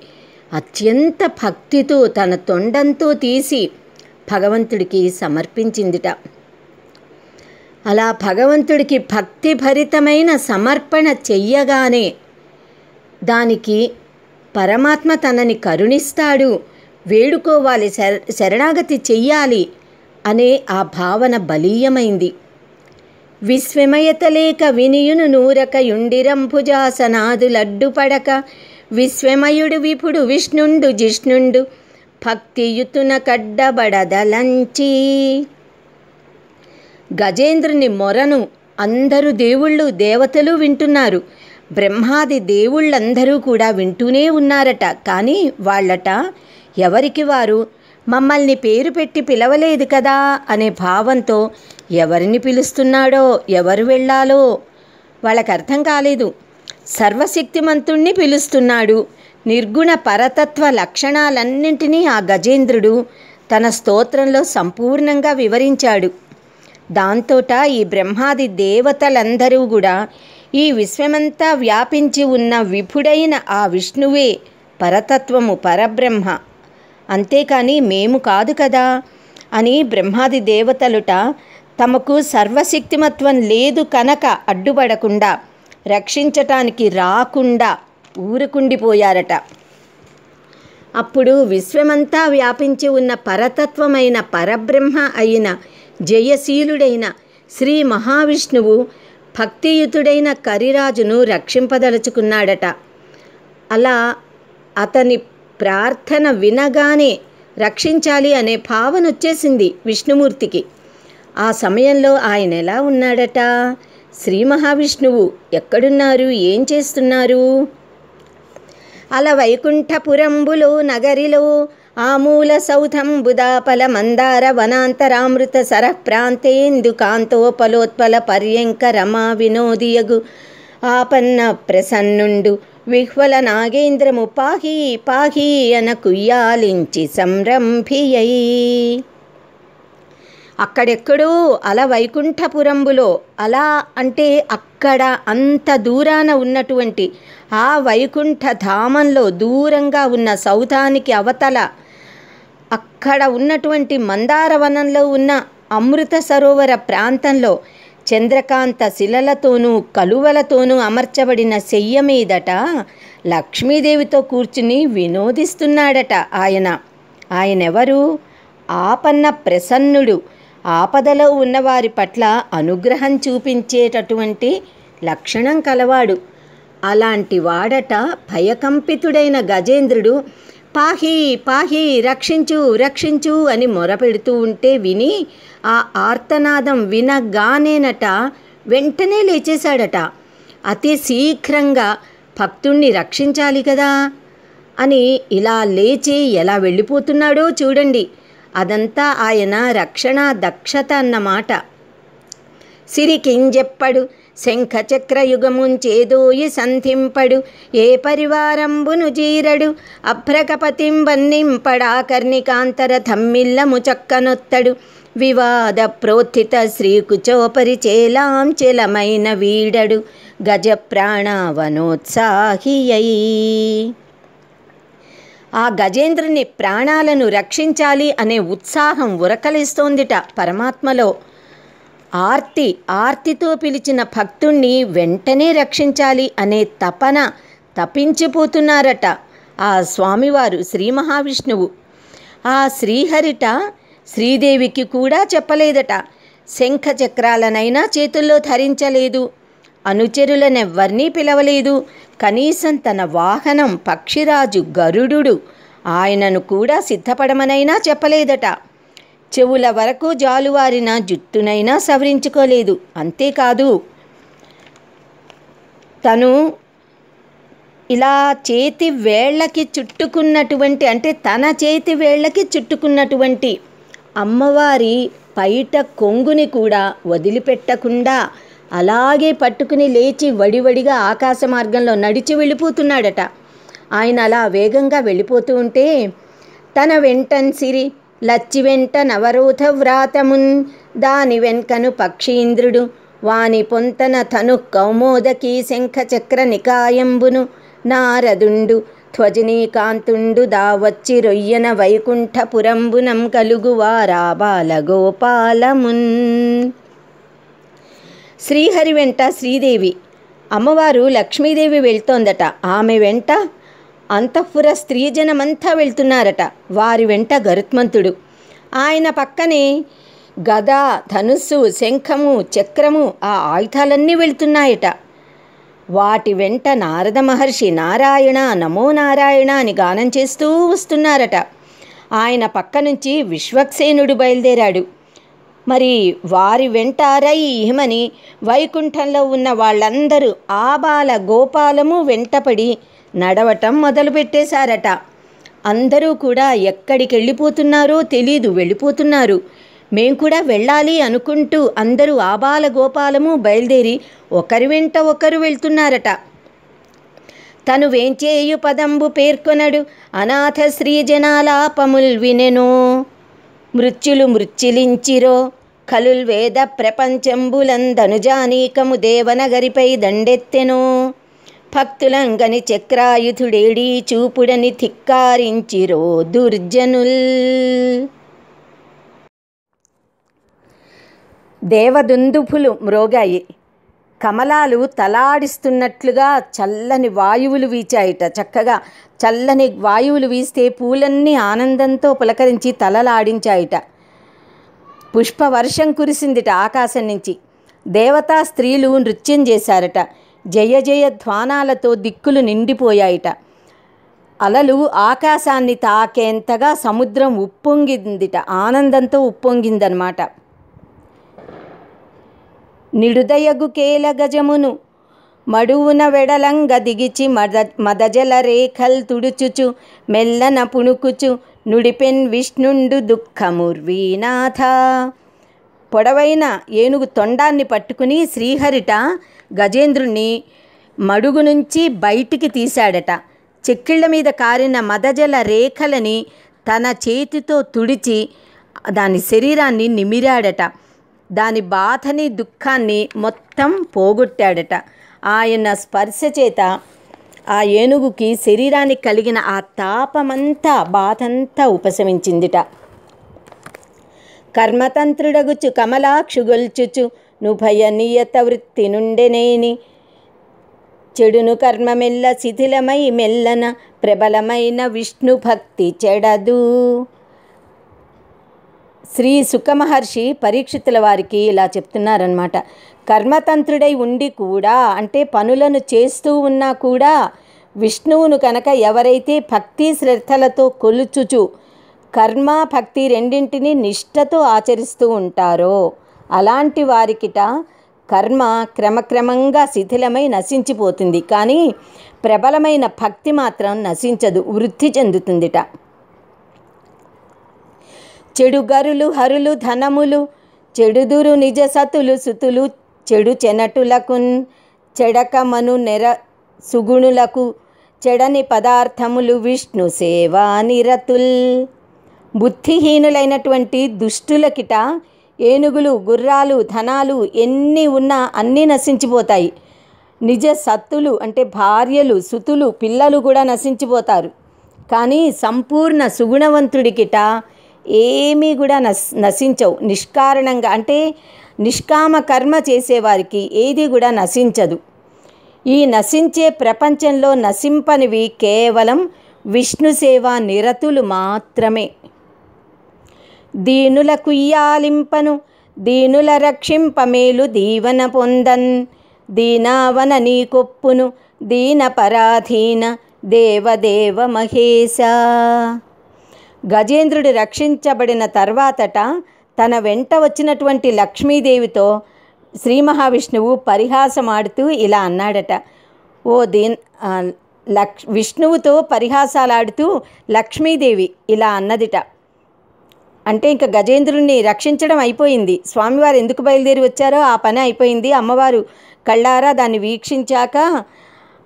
అత్యంత భక్తితో తన తొండంతో తీసి భగవంతుడికి సమర్పించిందిట. అలా భగవంతుడికి భక్తిభరితమైన సమర్పణ చెయ్యగానే దానికి పరమాత్మ తనని కరుణిస్తాడు, వేడుకోవాలి, శరణాగతి చెయ్యాలి అనే ఆ భావన బలీయమైంది. విశ్వమయతలేక వినియును నూరక యుండిరంభుజాసనాదులడ్డుపడక విశ్వమయుడు విపుడు విష్ణుండు జిష్ణుండు భక్తియుతున కడ్డబడదలంచి. గజేంద్రుని మొరను అందరూ దేవుళ్ళు దేవతలు వింటున్నారు. బ్రహ్మాది దేవుళ్ళందరూ కూడా వింటూనే ఉన్నారట. కానీ వాళ్ళట ఎవరికి వారు మమ్మల్ని పేరు పెట్టి పిలవలేదు కదా అనే భావంతో ఎవరిని పిలుస్తున్నాడో, ఎవరు వెళ్ళాలో వాళ్ళకి అర్థం కాలేదు. సర్వశక్తిమంతుణ్ణి పిలుస్తున్నాడు. నిర్గుణ పరతత్వ లక్షణాలన్నింటినీ ఆ గజేంద్రుడు తన స్తోత్రంలో సంపూర్ణంగా వివరించాడు. దాంతోట ఈ బ్రహ్మాది దేవతలందరూ కూడా ఈ విశ్వమంతా వ్యాపించి ఉన్న విభుడైన ఆ విష్ణువే పరతత్వము, పరబ్రహ్మ, అంతేకాని మేము కాదు కదా అని బ్రహ్మాది దేవతలుట తమకు సర్వశక్తిమత్వం లేదు కనుక అడ్డుపడకుండా రక్షించటానికి రాకుండా ఊరుకుండిపోయారట. అప్పుడు విశ్వమంతా వ్యాపించి ఉన్న పరతత్వమైన పరబ్రహ్మ అయిన జయశీలుడైన శ్రీ మహావిష్ణువు భక్తియుతుడైన కరిరాజును రక్షింపదలుచుకున్నాడట. అలా అతని ప్రార్థన వినగానే రక్షించాలి అనే భావన వచ్చేసింది విష్ణుమూర్తికి. ఆ సమయంలో ఆయన ఎలా ఉన్నాడట? శ్రీ మహావిష్ణువు ఎక్కడున్నారు, ఏం చేస్తున్నారు? అలా వైకుంఠపురంబులో నగరిలో ఆమూల సౌధంబుదాపల మందార వనాంతరామృత సరఃప్రాంతేందు కాంతోపలోత్పల పర్యంక రమా వినోదియగు ఆపన్న ప్రసన్నుండు విహ్వల నాగేంద్రము పాహీ పాహీ అన కుయ్యాలించి సంరంభియై. అక్కడెక్కడో అలా వైకుంఠపురంబులో, అలా అంటే అక్కడ అంత దూరాన ఉన్నటువంటి ఆ వైకుంఠ ధామంలో దూరంగా ఉన్న సౌధానికి అవతల అక్కడ ఉన్నటువంటి మందారవనంలో ఉన్న అమృత సరోవర ప్రాంతంలో చంద్రకాంత శిలలతోనూ కలువలతోనూ అమర్చబడిన శయ్య మీదట లక్ష్మీదేవితో కూర్చుని వినోదిస్తున్నాడట ఆయన. ఆయనెవరు? ఆపన్న ప్రసన్నుడు, ఆపదలో ఉన్నవారి పట్ల అనుగ్రహం చూపించేటటువంటి లక్షణం కలవాడు. అలాంటి వాడట భయకంపితుడైన గజేంద్రుడు పాహీ పాహీ రక్షించు రక్షించు అని మొరపెడుతూ ఉంటే విని ఆ ఆర్తనాదం వినగానేనట వెంటనే లేచేశాడట. అతి శీఘ్రంగా భక్తుణ్ణి రక్షించాలి కదా అని ఇలా లేచి ఎలా వెళ్ళిపోతున్నాడో చూడండి. అదంతా ఆయన రక్షణ దక్షత అన్నమాట. సిరికింజెప్పడు శంఖచక్రయుగముంచేదోయి సంధింపడు ఏ పరివారంబును జీరడు అభ్రకపతిం వన్నింపడా కర్ణికాంతర థమ్మిల్లము చక్కనొత్తడు వివాద ప్రోత్థిత శ్రీకుచోపరి చేలాంచెలమైన వీడడు గజ ప్రాణవనోత్సాహియై. ఆ గజేంద్రుని ప్రాణాలను రక్షించాలి అనే ఉత్సాహం ఉరకలిస్తోందిట పరమాత్మలో. ఆర్తితో పిలిచిన భక్తుణ్ణి వెంటనే రక్షించాలి అనే తపన తపించిపోతున్నారట ఆ స్వామివారు శ్రీ మహావిష్ణువు. ఆ శ్రీహరిట శ్రీదేవికి కూడా చెప్పలేదట. శంఖ చక్రాలనైనా చేతుల్లో ధరించలేదు. అనుచరులనెవ్వర్నీ పిలవలేదు. కనీసం తన వాహనం పక్షిరాజు గరుడు ఆయనను కూడా సిద్ధపడమనైనా చెప్పలేదట. చెవుల వరకు జాలువారిన జుట్టునైనా సవరించుకోలేదు. అంతేకాదు, తను ఇలా చేతి వేళ్ళకి చుట్టుకున్నటువంటి, అంటే తన చేతి వేళ్ళకి చుట్టుకున్నటువంటి అమ్మవారి పైట కొంగుని కూడా వదిలిపెట్టకుండా అలాగే పట్టుకుని లేచి వడివడిగా ఆకాశ మార్గంలో నడిచి వెళ్ళిపోతున్నాడట. ఆయన అలా వేగంగా వెళ్ళిపోతూ ఉంటే తన వెంటన్సిరి లచ్చి వెంట నవరోధ వ్రాతమున్ దాని వెంకను పక్షీంద్రుడు వాని పొంతన తను కౌమోదకీ శంఖ చక్ర నికాయంబును నారదుండు ధ్వజనీకాంతుండు దావచ్చి రొయ్యన వైకుంఠపురంబునం కలుగువారా బాలగోపాలమున్. శ్రీహరి వెంట శ్రీదేవి, అమ్మవారు లక్ష్మీదేవి వెళ్తోందట. ఆమె వెంట అంతఃపుర స్త్రీజనమంతా వెళ్తున్నారట. వారి వెంట గరుత్మంతుడు, ఆయన పక్కనే గద, ధనుస్సు, శంఖము, చక్రము, ఆ ఆయుధాలన్నీ వెళ్తున్నాయట. వాటి వెంట నారద మహర్షి నారాయణ నమో నారాయణ అని గానం చేస్తూ వస్తున్నారట. ఆయన పక్క నుంచి విశ్వక్సేనుడు బయలుదేరాడు. మరి వారి వెంట రైహిమని వైకుంఠంలో ఉన్న వాళ్ళందరూ ఆబాల గోపాలము వెంటపడి నడవటం మొదలుపెట్టేశారట. అందరూ కూడా ఎక్కడికి వెళ్ళిపోతున్నారో తెలీదు, వెళ్ళిపోతున్నారు. మేం కూడా వెళ్ళాలి అనుకుంటూ అందరూ ఆబాల గోపాలము బయలుదేరి ఒకరి వెంట ఒకరు వెళ్తున్నారట. తను వేంచేయు పదంబు పేర్కొనడు అనాథ శ్రీజనాలాపముల్ వినెనో మృత్యులు మృత్యులించిరో కలుల్ వేద ప్రపంచంబులందనుజానీకము దేవనగరిపై దండెత్తెనో భక్తులంగని చక్రాయుధుడేడీ చూపుడని ధిక్కారించిరో దుర్జనుల్. దేవదుందుభులు మ్రోగాయి. కమలాలు తలాడిస్తున్నట్లుగా చల్లని వాయువులు వీచాయిట. చక్కగా చల్లని వాయువులు వీస్తే పూలన్నీ ఆనందంతో పులకరించి తలలాడించాయిట. పుష్పవర్షం కురిసిందిట ఆకాశం నుంచి. దేవతా స్త్రీలు నృత్యం చేశారట. జయ జయ ధ్వానాలతో దిక్కులు నిండిపోయాయిట. అలలు ఆకాశాన్ని తాకేంతగా సముద్రం ఉప్పొంగిందిట. ఆనందంతో ఉప్పొంగిందనమాట. నిడుదయగు కేల గజమును మడువున వెడలంగ దిగిచి మదజల రేఖల్ తుడుచుచు మెల్లన పుణుకుచు నుడిపెన్ విష్ణుండు దుఃఖముర్వీనాథ. పొడవైన ఏనుగు తొండాన్ని పట్టుకుని శ్రీహరిట గజేంద్రుణ్ణి మడుగు నుంచి బయటికి తీశాడట. చెక్కిళ్ళ మీద కారిన మదజల రేఖలని తన చేతితో తుడిచి దాని శరీరాన్ని నిమిరాడట. దాని బాధని దుఃఖాన్ని మొత్తం పోగొట్టాడట. ఆయన స్పర్శ చేత ఆ ఏనుగుకి శరీరానికి కలిగిన ఆ తాపమంతా బాధంతా ఉపశమించిందిట. కర్మతంత్రుడగుచు కమలాక్షుగొల్చుచు నుభయ నియత వృత్తి నుండెనేని చెడును కర్మమెల్ల శిథిలమై మెల్లన ప్రబలమైన విష్ణు భక్తి చెడదు. శ్రీ సుఖమహర్షి పరీక్షితుల వారికి ఇలా చెప్తున్నారనమాట. కర్మతంత్రుడై ఉండి కూడా, అంటే పనులను చేస్తూ ఉన్నా కూడా, విష్ణువును కనుక ఎవరైతే భక్తి శ్రద్ధలతో కొలుచుచు కర్మ భక్తి రెండింటినీ నిష్ఠతో ఆచరిస్తూ ఉంటారో అలాంటి వారికిట కర్మ క్రమక్రమంగా శిథిలమై నశించిపోతుంది. కానీ ప్రబలమైన భక్తి మాత్రం నశించదు, వృద్ధి చెందుతుందిట. చెడు గరులు హరులు ధనములు చెడుదురు నిజ సతులు సుతులు చెడు చెనటులకున్ చెడకమను నెర సుగుణులకు చెడని పదార్థములు విష్ణు సేవా నిరతుల్. బుద్ధిహీనులైనటువంటి దుష్టులకిట ఏనుగులు, గుర్రాలు, ధనాలు ఎన్ని ఉన్నా అన్నీ నశించిపోతాయి. నిజ సత్తులు అంటే భార్యలు, సుతులు, పిల్లలు కూడా నశించిపోతారు. కానీ సంపూర్ణ సుగుణవంతుడికిట ఏమీ కూడా నశించవు. నిష్కారణంగా అంటే నిష్కామ కర్మ చేసేవారికి ఏది కూడా నశించదు. ఈ నశించే ప్రపంచంలో నశింపనివి కేవలం విష్ణు సేవా నిరతులు మాత్రమే. దీనుల కుయ్యాలింపను దీనుల రక్షింపమేలు దీవన పొందన్ దీనావన నీ కొప్పును దీన పరాధీన దేవదేవ మహేశ. గజేంద్రుడు రక్షించబడిన తర్వాతట తన వెంట వచ్చినటువంటి లక్ష్మీదేవితో శ్రీ మహావిష్ణువు పరిహాసమాడుతూ ఇలా అన్నాడట. ఓ విష్ణువుతో పరిహాసాలాడుతూ లక్ష్మీదేవి ఇలా అన్నదిట. అంటే ఇంకా గజేంద్రుడిని రక్షించడం అయిపోయింది. స్వామివారు ఎందుకు బయలుదేరి వచ్చారో ఆ పని అయిపోయింది. అమ్మవారు కళ్ళారా దాన్ని వీక్షించాక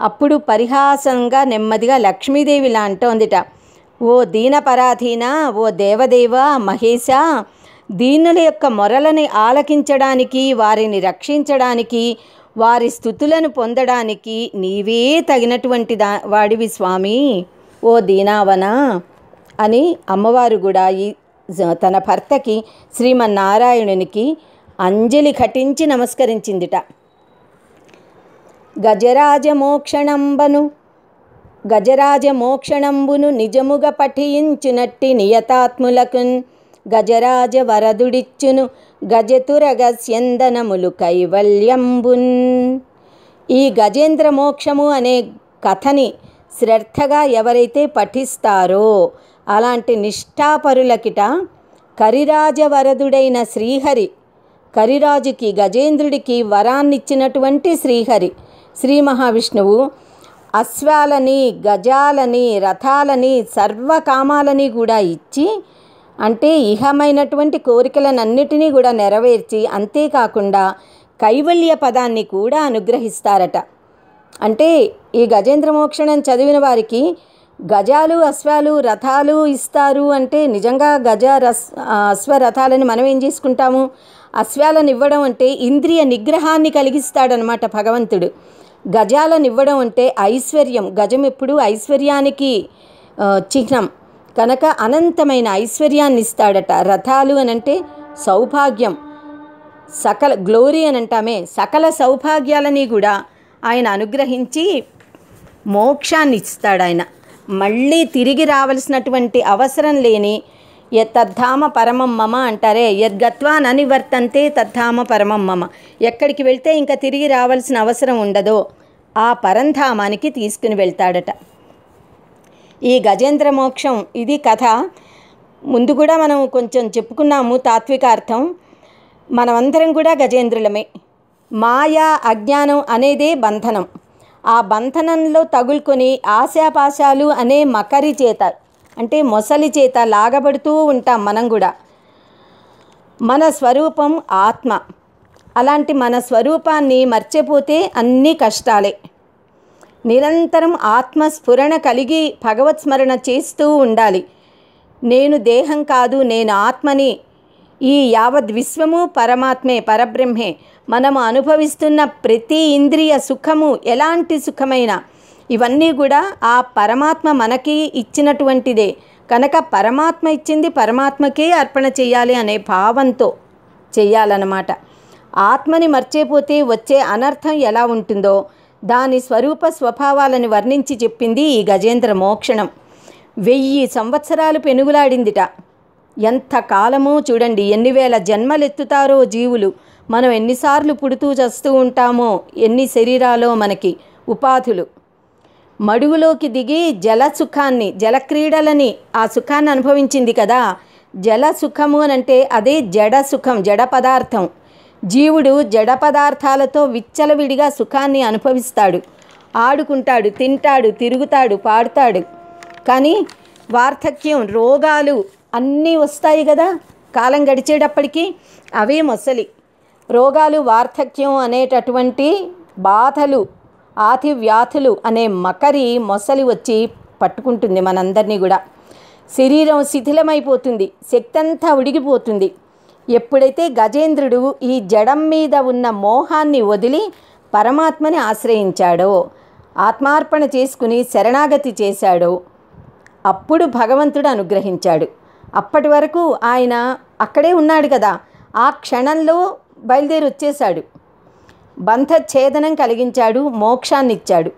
అప్పుడు పరిహాసంగా నెమ్మదిగా లక్ష్మీదేవి ఇలా అంటోందిట. ఓ దీనపరాధీన, ఓ దేవదేవ మహేశ, దీనుల యొక్క మొరలని ఆలకించడానికి, వారిని రక్షించడానికి, వారి స్తుతులను పొందడానికి నీవే తగినటువంటి వాడివి స్వామి, ఓ దీనావన అని అమ్మవారు కూడా తన భర్తకి శ్రీమన్నారాయణునికి అంజలి ఘటించి నమస్కరించిందిట. గజరాజమోక్షణంబును నిజముగ పఠించునట్టి నియతాత్ములకున్ గజరాజ వరదుడిచ్చును గజతురగస్యందనములు కైవల్యంబున్. ఈ గజేంద్ర మోక్షము అనే కథని శ్రద్ధగా ఎవరైతే పఠిస్తారో అలాంటి నిష్ఠాపరులకిట కరిరాజవరదుడైన శ్రీహరి, కరిరాజుకి గజేంద్రుడికి వరాన్నిచ్చినటువంటి శ్రీహరి శ్రీ మహావిష్ణువు అశ్వాలని, గజాలని, రథాలని, సర్వకామాలని కూడా ఇచ్చి, అంటే ఇహమైనటువంటి కోరికలనన్నిటినీ కూడా నెరవేర్చి, అంతేకాకుండా కైవల్య పదాన్ని కూడా అనుగ్రహిస్తారట. అంటే ఈ గజేంద్ర మోక్షణం చదివిన వారికి గజాలు, అశ్వాలు, రథాలు ఇస్తారు. అంటే నిజంగా అశ్వరథాలని మనం ఏం చేసుకుంటాము? అశ్వాలను ఇవ్వడం అంటే ఇంద్రియ నిగ్రహాన్ని కలిగిస్తాడనమాట భగవంతుడు. గజాలను ఇవ్వడం అంటే ఐశ్వర్యం. గజం ఎప్పుడు ఐశ్వర్యానికి చిహ్నం కనుక అనంతమైన ఐశ్వర్యాన్ని ఇస్తాడట. రథాలు అనంటే సౌభాగ్యం, సకల గ్లోరీ అని అంటామే, సకల సౌభాగ్యాలని కూడా ఆయన అనుగ్రహించి మోక్షాన్ని ఇస్తాడు. ఆయన మళ్ళీ తిరిగి రావాల్సినటువంటి అవసరం లేని తద్ధామ పరమం మమ అంటారే, యద్గత్వా ననివర్తంతే తద్ధామ పరమం మమ, ఎక్కడికి వెళ్తే ఇంకా తిరిగి రావాల్సిన అవసరం ఉండదో ఆ పరంధామానికి తీసుకుని వెళ్తాడట. ఈ గజేంద్ర మోక్షం ఇది కథ. ముందు కూడా మనం కొంచెం చెప్పుకున్నాము తాత్వికార్థం. మనమందరం కూడా గజేంద్రులమే. మాయా అజ్ఞానం అనేదే బంధనం. ఆ బంధనంలో తగులుకొని ఆశాపాశాలు అనే మకరి చేత, అంటే మొసలి చేత లాగబడుతూ ఉంటాం మనం కూడా. మన స్వరూపం ఆత్మ. అలాంటి మన స్వరూపాన్ని మర్చిపోతే అన్నీ కష్టాలే. నిరంతరం ఆత్మస్ఫురణ కలిగి భగవత్ స్మరణ చేస్తూ ఉండాలి. నేను దేహం కాదు, నేను ఆత్మని. ఈ యావద్ విశ్వము పరమాత్మే, పరబ్రహ్మే. మనము అనుభవిస్తున్న ప్రతి ఇంద్రియ సుఖము, ఎలాంటి సుఖమైనా, ఇవన్నీ కూడా ఆ పరమాత్మ మనకి ఇచ్చినటువంటిదే కనుక పరమాత్మ ఇచ్చింది పరమాత్మకే అర్పణ చేయాలి అనే భావంతో చేయాలన్నమాట. ఆత్మని మర్చిపోతే వచ్చే అనర్థం ఎలా ఉంటుందో దాని స్వరూప స్వభావాలను వర్ణించి చెప్పింది ఈ గజేంద్ర మోక్షణం. 1000 సంవత్సరాలు పెనుగులాడిందిట. ఎంత కాలమో చూడండి, ఎన్ని వేల జన్మలెత్తుతారో జీవులు. మనం ఎన్నిసార్లు పుడుతూ చస్తూ ఉంటామో, ఎన్ని శరీరాలో మనకి ఉపాధులు. మడుగులోకి దిగి జలసుఖాన్ని, జలక్రీడలని, ఆ సుఖాన్ని అనుభవించింది కదా. జల సుఖము అనంటే అదే జడ సుఖం, జడ పదార్థం. జీవుడు జడ పదార్థాలతో విచ్చలవిడిగా సుఖాన్ని అనుభవిస్తాడు, ఆడుకుంటాడు, తింటాడు, తిరుగుతాడు, పాడుతాడు. కానీ వార్ధక్యం, రోగాలు అన్నీ వస్తాయి కదా కాలం గడిచేటప్పటికీ. అవే మొసలి రోగాలు, వార్ధక్యం అనేటటువంటి బాధలు, ఆది వ్యాధులు అనే మకరి మొసలి వచ్చి పట్టుకుంటుంది మనందరినీ కూడా. శరీరం శిథిలమైపోతుంది, శక్తి అంతా ఉడిగిపోతుంది. ఎప్పుడైతే గజేంద్రుడు ఈ జడం మీద ఉన్న మోహాన్ని వదిలి పరమాత్మని ఆశ్రయించాడో, ఆత్మార్పణ చేసుకుని శరణాగతి చేశాడో, అప్పుడు భగవంతుడు అనుగ్రహించాడు. అప్పటి వరకు ఆయన అక్కడే ఉన్నాడు కదా, ఆ క్షణంలో బయలుదేరి వచ్చేశాడు. బంధఛేదనం కలిగించాడు, మోక్షాన్ని ఇచ్చాడు.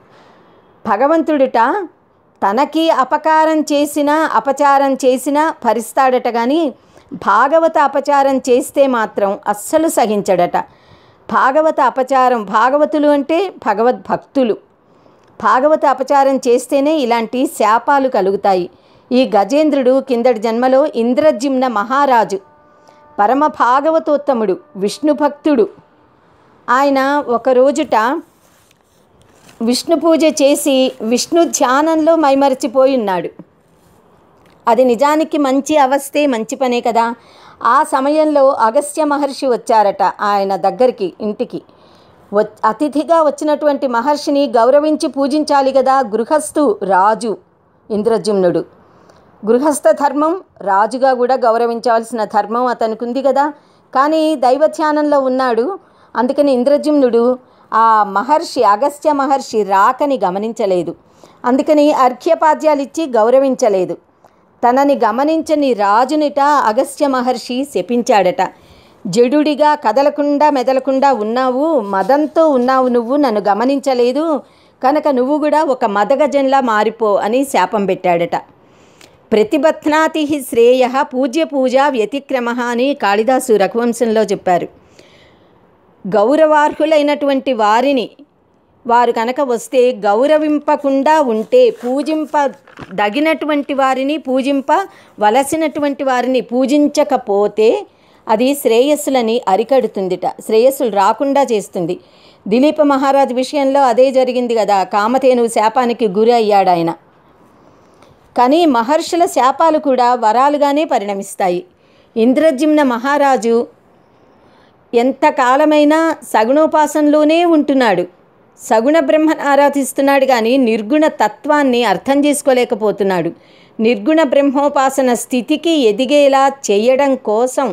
భగవంతుడుట తనకి అపకారం చేసినా అపచారం చేసినా భరిస్తాడట, కానీ భాగవత అపచారం చేస్తే మాత్రం అస్సలు సహించడట. భాగవత అపచారం, భాగవతులు అంటే భగవద్భక్తులు, భాగవత అపచారం చేస్తేనే ఇలాంటి శాపాలు కలుగుతాయి. ఈ గజేంద్రుడు కిందటి జన్మలో ఇంద్రజిమ్న మహారాజు, పరమ భాగవతోత్తముడు, విష్ణు భక్తుడు. ఆయన ఒక రోజుట విష్ణు పూజ చేసి విష్ణు ధ్యానంలో మైమరిచిపోయి ఉన్నాడు. అది నిజానికి మంచి అవస్థే, మంచి పనే కదా. ఆ సమయంలో అగస్త్య మహర్షి వచ్చారట ఆయన దగ్గరికి, ఇంటికి. అతిథిగా వచ్చినటువంటి మహర్షిని గౌరవించి పూజించాలి కదా. గృహస్థు రాజు ఇంద్రజిమ్నుడు, గృహస్థ ధర్మం, రాజుగా కూడా గౌరవించాల్సిన ధర్మం అతనికి ఉంది కదా. కానీ దైవధ్యానంలో ఉన్నాడు. అందుకని ఇంద్రజిమ్నుడు ఆ మహర్షి, అగస్త్య మహర్షి రాకని గమనించలేదు. అందుకని అర్ఘ్యపాద్యాలు ఇచ్చి గౌరవించలేదు. తనని గమనించని రాజునిట అగస్త్య మహర్షి శపించాడట. జడుడిగా కదలకుండా మెదలకుండా ఉన్నావు, మదంతో ఉన్నావు, నువ్వు నన్ను గమనించలేదు కనుక నువ్వు కూడా ఒక మదగజంలా మారిపో అని శాపం పెట్టాడట. ప్రతిబధ్నాతి శ్రేయ పూజ్య పూజా వ్యతిక్రమ అని కాళిదాసు రఘువంశంలో చెప్పారు. గౌరవార్హులైనటువంటి వారిని వారు కనుక వస్తే గౌరవింపకుండా ఉంటే, పూజింపదగినటువంటి వారిని పూజింపవలసినటువంటి వారిని పూజించకపోతే అది శ్రేయస్సులని అరికడుతుందిట, శ్రేయస్సులు రాకుండా చేస్తుంది. దిలీప మహారాజు విషయంలో అదే జరిగింది కదా. కామధేను శాపానికి గురి అయ్యాడు ఆయన. కానీ మహర్షుల శాపాలు కూడా వరాలుగానే పరిణమిస్తాయి. ఇంద్రజిమ్న మహారాజు ఎంతకాలమైనా సగుణోపాసనలోనే ఉంటున్నాడు, సగుణ బ్రహ్మను ఆరాధిస్తున్నాడు, కానీ నిర్గుణ తత్వాన్ని అర్థం చేసుకోలేకపోతున్నాడు. నిర్గుణ బ్రహ్మోపాసన స్థితికి ఎదిగేలా చేయడం కోసం,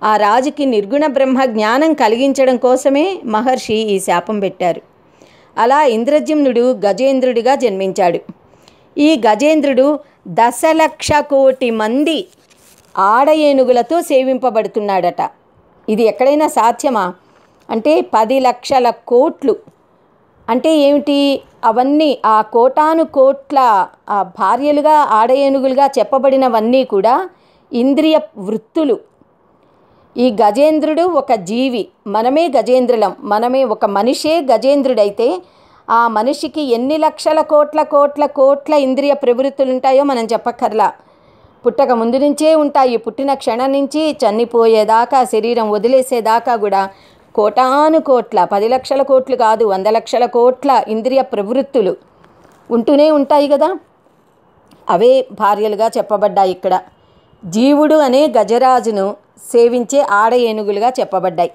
ఆ రాజుకి నిర్గుణ బ్రహ్మ జ్ఞానం కలిగించడం కోసమే మహర్షి ఈ శాపం పెట్టారు. అలా ఇంద్రజిమ్నుడు గజేంద్రుడిగా జన్మించాడు. ఈ గజేంద్రుడు 10,00,000 కోటి మంది ఆడ ఏనుగులతో సేవింపబడుతున్నాడట. ఇది ఎక్కడైనా సాధ్యమా అంటే 10 లక్షల కోట్లు అంటే ఏమిటి? అవన్నీ ఆ కోటాను కోట్ల ఆ భార్యలుగా ఆడ ఏనుగులుగా చెప్పబడినవన్నీ కూడా ఇంద్రియ వృత్తులు. ఈ గజేంద్రుడు ఒక జీవి, మనమే గజేంద్రులం, మనమే ఒక మనిషే గజేంద్రుడైతే ఆ మనిషికి ఎన్ని లక్షల కోట్ల ఇంద్రియ ప్రవృత్తులు ఉంటాయో మనం చెప్పక్కర్లా. పుట్టక ముందు నుంచే ఉంటాయి. పుట్టిన క్షణం నుంచి చనిపోయేదాకా, శరీరం వదిలేసేదాకా కూడా కోటాను కోట్ల, 10 లక్షల కోట్లు కాదు, 100 లక్షల కోట్ల ఇంద్రియ ప్రవృత్తులు ఉంటూనే ఉంటాయి కదా. అవే భార్యలుగా చెప్పబడ్డాయి ఇక్కడ. జీవుడు అనే గజరాజును సేవించే ఆడ ఏనుగులుగా చెప్పబడ్డాయి.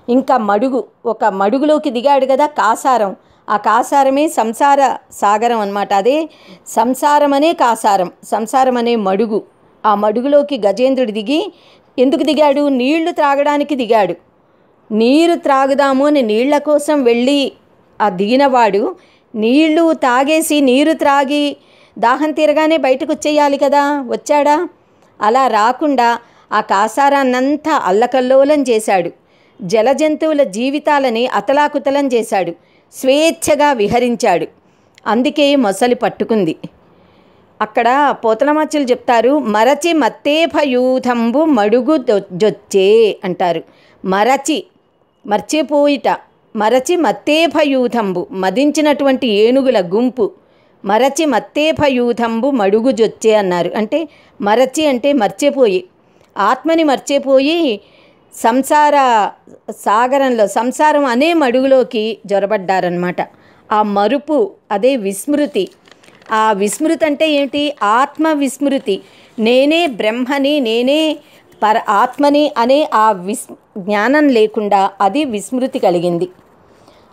ఇంకా మడుగు, ఒక మడుగులోకి దిగాడు కదా, కాసారం. ఆ కాసారమే సంసార సాగరం అన్నమాట. అదే సంసారం అనే కాసారం, సంసారం అనే మడుగు. ఆ మడుగులోకి గజేంద్రుడు దిగి, ఎందుకు దిగాడు? నీళ్లు త్రాగడానికి దిగాడు. నీరు త్రాగుదాము అని నీళ్ల కోసం వెళ్ళి ఆ దిగినవాడు నీళ్లు తాగేసి, నీరు త్రాగి దాహం తీరగానే బయటకు వచ్చేయాలి కదా, వచ్చాడా? అలా రాకుండా ఆ కాసారాన్నంతా అల్లకల్లోలం చేశాడు. జలజంతువుల జీవితాలని అతలాకుతలం చేశాడు. స్వేచ్ఛగా విహరించాడు. అందుకే మొసలి పట్టుకుంది. అక్కడ పోతనమాచులు చెప్తారు, మరచి మత్తేభయూథంబు మడుగు జొచ్చే అంటారు. మర్చిపోయిట, మరచి మత్తేభయూథంబు, మదించినటువంటి ఏనుగుల గుంపు. మరచి మత్తేభయూథంబు మడుగు జొచ్చే అన్నారు. అంటే మరచి అంటే మర్చిపోయి, ఆత్మని మర్చిపోయి సంసార సాగరంలో, సంసారం అనే మడుగులోకి జొరబడ్డారనమాట. ఆ మరుపు అదే విస్మృతి. ఆ విస్మృతి అంటే ఏంటి? ఆత్మ విస్మృతి. నేనే బ్రహ్మని, నేనే ఆత్మని అనే ఆ జ్ఞానం లేకుండా అది విస్మృతి కలిగింది.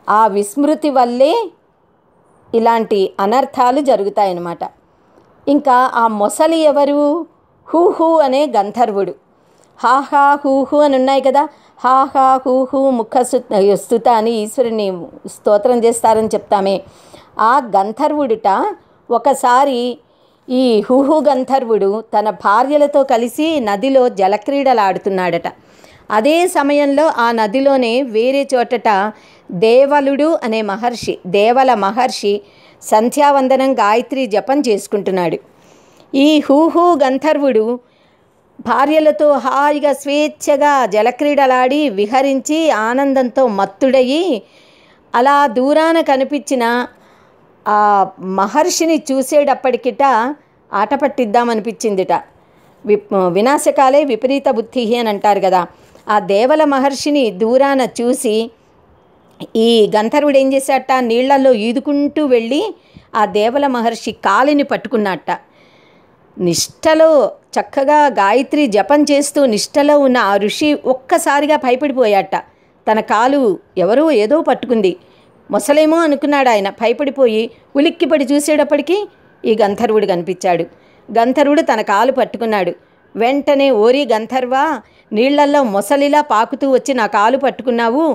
ఆ విస్మృతి వల్లే ఇలాంటి అనర్థాలు జరుగుతాయన్నమాట. ఇంకా ఆ మొసలి ఎవరు? హూహు అనే గంధర్వుడు. హాహా హూహు అని ఉన్నాయి కదా. హాహా హూహు ముఖ స్తుత అని ఈశ్వరుని స్తోత్రం చేస్తారని చెప్తామే. ఆ గంధర్వుడిట ఒకసారి ఈ హూహు గంధర్వుడు తన భార్యలతో కలిసి నదిలో జలక్రీడలాడుతున్నాడట. అదే సమయంలో ఆ నదిలోనే వేరే చోటట దేవలుడు అనే మహర్షి, దేవల మహర్షి సంధ్యావందనం గాయత్రి జపం చేసుకుంటున్నాడు. ఈ హూహూ గంధర్వుడు భార్యలతో హాయిగా స్వేచ్ఛగా జలక్రీడలాడి విహరించి ఆనందంతో మత్తుడయి అలా దూరాన కనిపించిన ఆ మహర్షిని చూసేటప్పటికిట ఆట పట్టిద్దామనిపించిందిట. వినాశకాలే విపరీత బుద్ధి అని అంటారు కదా. ఆ దేవల మహర్షిని దూరాన చూసి ఈ గంధర్వుడు ఏం చేశాట, నీళ్లలో ఈదుకుంటూ వెళ్ళి ఆ దేవల మహర్షి కాలిని పట్టుకున్నట్ట. నిష్టలో చక్కగా గాయత్రి జపం చేస్తూ నిష్టలో ఉన్న ఆ ఋషి ఒక్కసారిగా భయపడిపోయాట. తన కాలు ఎవరో ఏదో పట్టుకుంది, మొసలేమో అనుకున్నాడు ఆయన. భయపడిపోయి ఉలిక్కిపడి చూసేటప్పటికీ ఈ గంధర్వుడు కనిపించాడు. గంధర్వుడు తన కాలు పట్టుకున్నాడు. వెంటనే, ఓరి గంధర్వా, నీళ్లల్లో మొసలిలా పాకుతూ వచ్చి నా కాలు పట్టుకున్నావు,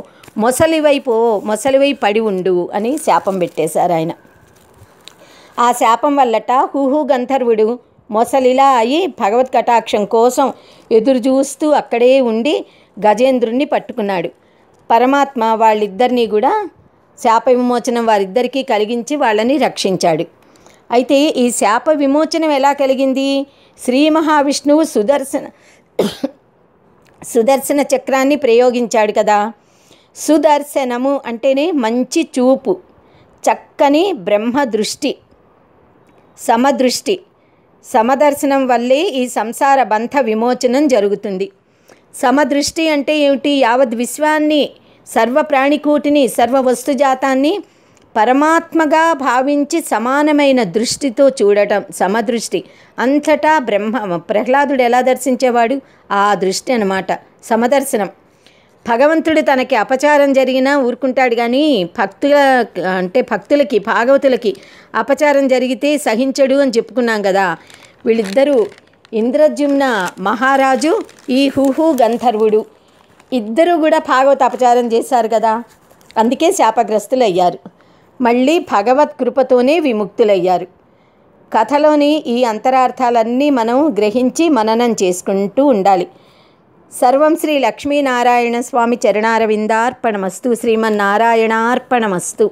మొసలివై పడి ఉండు అని శాపం పెట్టేశారు ఆయన. ఆ శాపం వల్లట హూహూ గంధర్వుడు మొసలిలా అయి భగవత్ కటాక్షం కోసం ఎదురు చూస్తూ అక్కడే ఉండి గజేంద్రుణ్ణి పట్టుకున్నాడు. పరమాత్మ వాళ్ళిద్దరినీ కూడా శాప విమోచనం వారిద్దరికీ కలిగించి వాళ్ళని రక్షించాడు. అయితే ఈ శాప విమోచనం ఎలా కలిగింది? శ్రీ మహావిష్ణువు సుదర్శన చక్రాన్ని ప్రయోగించాడు కదా. సుదర్శనము అంటేనే మంచి చూపు, చక్కని బ్రహ్మ దృష్టి, సమదృష్టి. సమదర్శనం వల్లే ఈ సంసార బంధ విమోచనం జరుగుతుంది. సమదృష్టి అంటే ఏమిటి? యావత్ విశ్వాన్ని, సర్వ ప్రాణికోటిని, సర్వ వస్తుజాతాన్ని పరమాత్మగా భావించి సమానమైన దృష్టితో చూడటం సమదృష్టి. అంతటా బ్రహ్మ. ప్రహ్లాదుడు ఎలా దర్శించేవాడు? ఆ దృష్టి అన్నమాట సమదర్శనం. భగవంతుడు తనకి అపచారం జరిగినా ఊరుకుంటాడు, కానీ భక్తులకి భాగవతులకి అపచారం జరిగితే సహించడు అని చెప్పుకున్నాం కదా. వీళ్ళిద్దరూ ఇంద్రద్యుమ్న మహారాజు, ఈ హూహూ గంధర్వుడు ఇద్దరూ కూడా భాగవత అపచారం చేశారు కదా. అందుకే శాపగ్రస్తులయ్యారు. మళ్ళీ భగవత్ కృపతోనే విముక్తులయ్యారు. కథలోని ఈ అంతరార్థాలన్నీ మనం గ్రహించి మననం చేసుకుంటూ ఉండాలి. సర్వం శ్రీ లక్ష్మీనారాయణ స్వామి చరణారవిందార్పణమస్తు. శ్రీమన్నారాయణార్పణమస్తు.